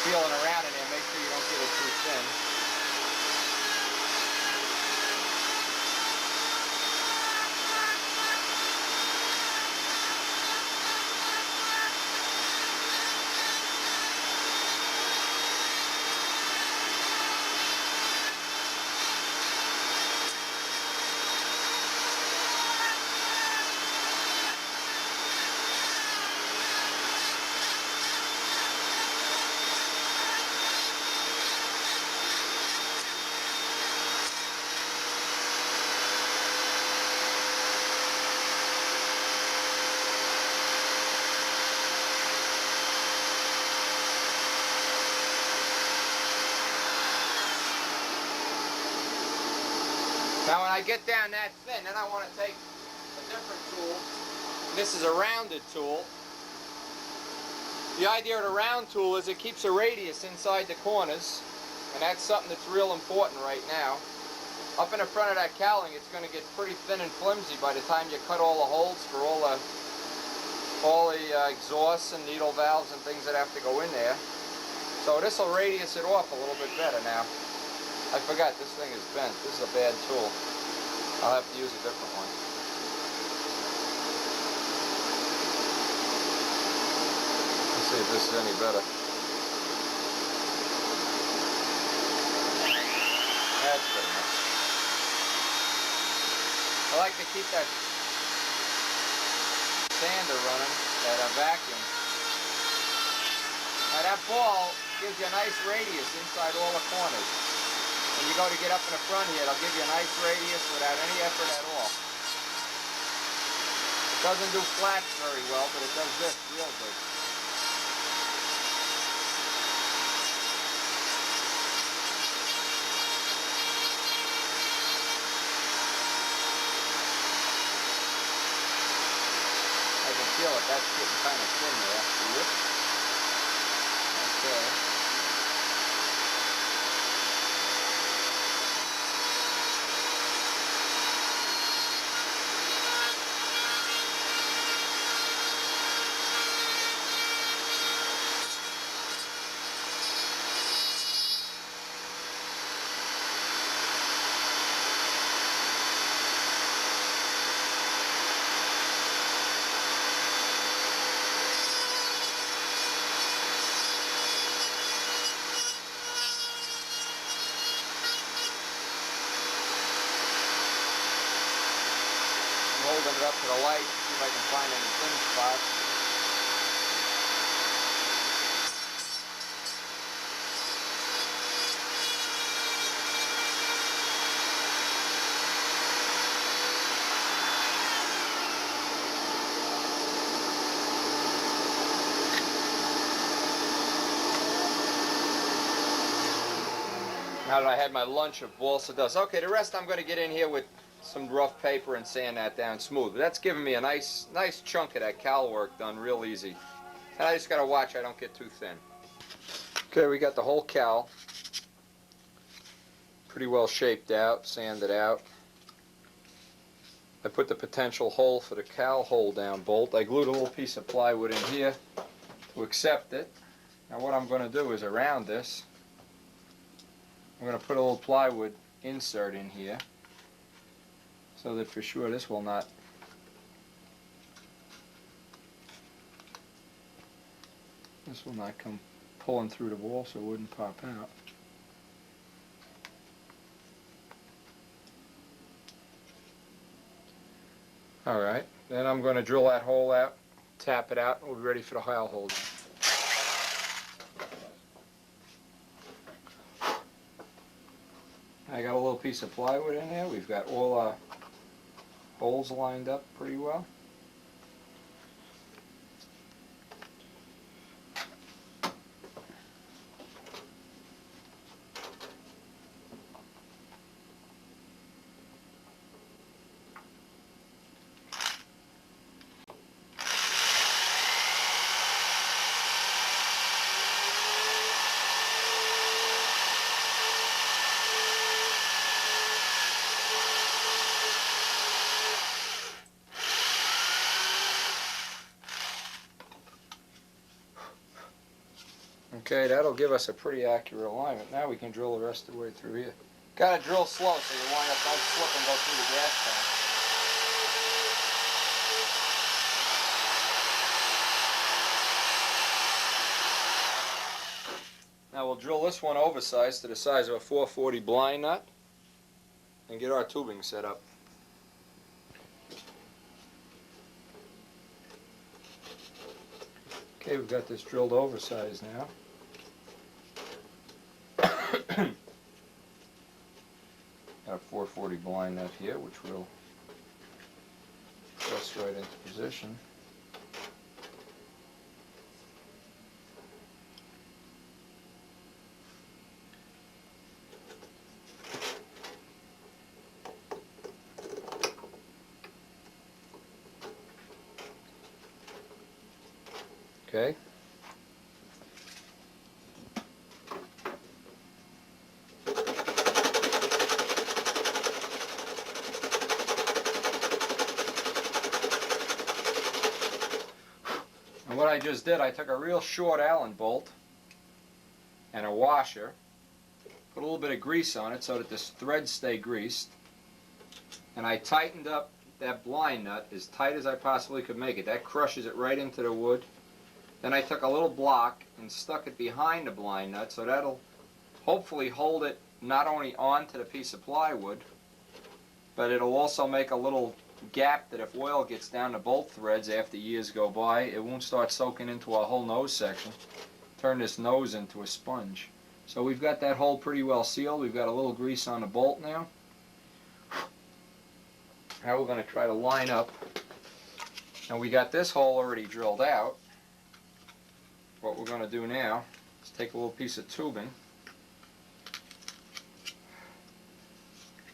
Feeling around in there, make sure you don't get it too thin. I get down that thin, then I want to take a different tool. This is a rounded tool. The idea of the round tool is it keeps a radius inside the corners, and that's something that's real important right now. Up in the front of that cowling, it's going to get pretty thin and flimsy by the time you cut all the holes for all the exhausts and needle valves and things that have to go in there. So this will radius it off a little bit better now. I forgot this thing is bent. This is a bad tool. I'll have to use a different one. Let's see if this is any better. That's good enough. I like to keep that sander running at a vacuum. Now that ball gives you a nice radius inside all the corners. When you go to get up in the front here, it'll give you a nice radius without any effort at all. It doesn't do flats very well, but it does this real good. I can feel it, that's getting kind of thin there. Okay. Holding it up to the light to see if I can find any thin spots. Now that I had my lunch of balsa dust. Okay, the rest I'm going to get in here with some rough paper and sand that down smooth. But that's giving me a nice chunk of that cowl work done real easy. And I just got to watch I don't get too thin. Okay, we got the whole cowl pretty well shaped out, sanded out. I put the potential hole for the cowl hold down bolt. I glued a little piece of plywood in here to accept it. Now what I'm going to do is around this, I'm going to put a little plywood insert in here, so that for sure this will not come pulling through the wall, so it wouldn't pop out. Alright, then I'm going to drill that hole out, tap it out, and we'll be ready for the cowl hold. I got a little piece of plywood in there. We've got all our holes lined up pretty well. Okay, that'll give us a pretty accurate alignment. Now we can drill the rest of the way through here. Gotta drill slow so you wind up, don't slip and go through the gas tank. Now we'll drill this one oversized to the size of a 440 blind nut and get our tubing set up. Okay, we've got this drilled oversized now. Got a 440 blind nut here, which will press right into position. Okay. And what I just did, I took a real short Allen bolt and a washer, put a little bit of grease on it so that this thread stay greased, and I tightened up that blind nut as tight as I possibly could make it. That crushes it right into the wood. Then I took a little block and stuck it behind the blind nut, so that'll hopefully hold it not only onto the piece of plywood, but it'll also make a little gap that if oil gets down the bolt threads after years go by, it won't start soaking into our whole nose section. Turn this nose into a sponge. So we've got that hole pretty well sealed. We've got a little grease on the bolt now. Now we're going to try to line up. And we got this hole already drilled out. What we're going to do now is take a little piece of tubing,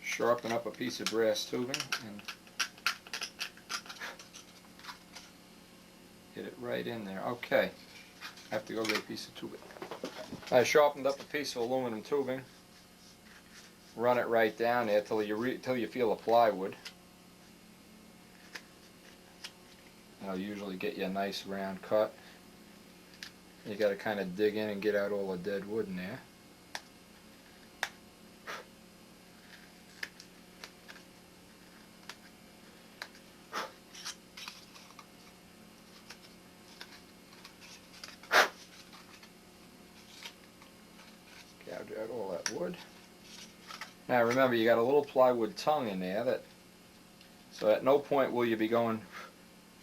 sharpen up a piece of brass tubing, and get it right in there. Okay, I have to go get a piece of tubing. I sharpened up a piece of aluminum tubing, run it right down there till you feel the plywood. That'll usually get you a nice round cut. You got to kind of dig in and get out all the dead wood in there. Gouge out all that wood. Now remember, you got a little plywood tongue in there, so at no point will you be going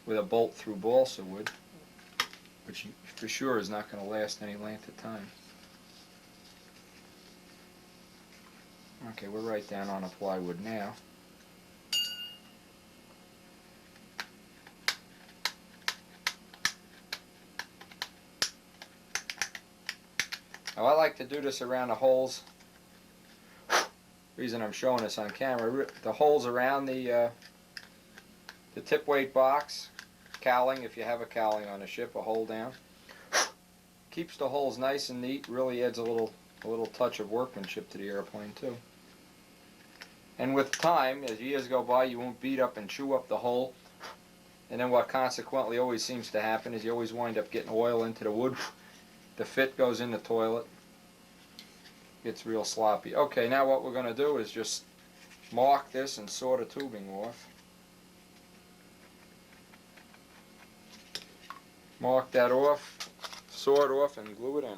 with a bolt through balsa wood, which for sure is not going to last any length of time. Okay, we're right down on the plywood now. Now I like to do this around the holes. Reason I'm showing this on camera, the holes around the tip weight box, cowling, if you have a cowling on a ship, a hole down. Keeps the holes nice and neat, really adds a little touch of workmanship to the airplane too. And with time, as years go by, you won't beat up and chew up the hole. And then what consequently always seems to happen is you always wind up getting oil into the wood. The fit goes in the toilet. Gets real sloppy. Okay, now what we're going to do is just mark this and saw the tubing off. Mark that off, saw it off, and glue it in.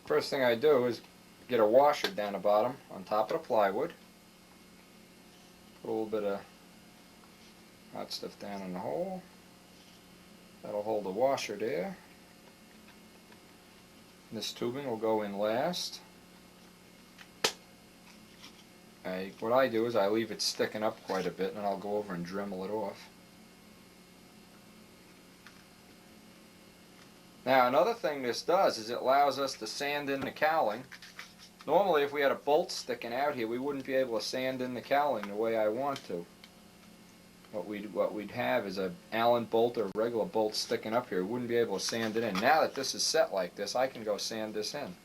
First thing I do is get a washer down the bottom on top of the plywood. Put a little bit of hot stuff down in the hole. That'll hold the washer there. This tubing will go in last. What I do is I leave it sticking up quite a bit, and then I'll go over and Dremel it off. Now another thing this does is it allows us to sand in the cowling. Normally if we had a bolt sticking out here, we wouldn't be able to sand in the cowling the way I want to. What we'd have is an Allen bolt or a regular bolt sticking up here. We wouldn't be able to sand it in. Now that this is set like this, I can go sand this in.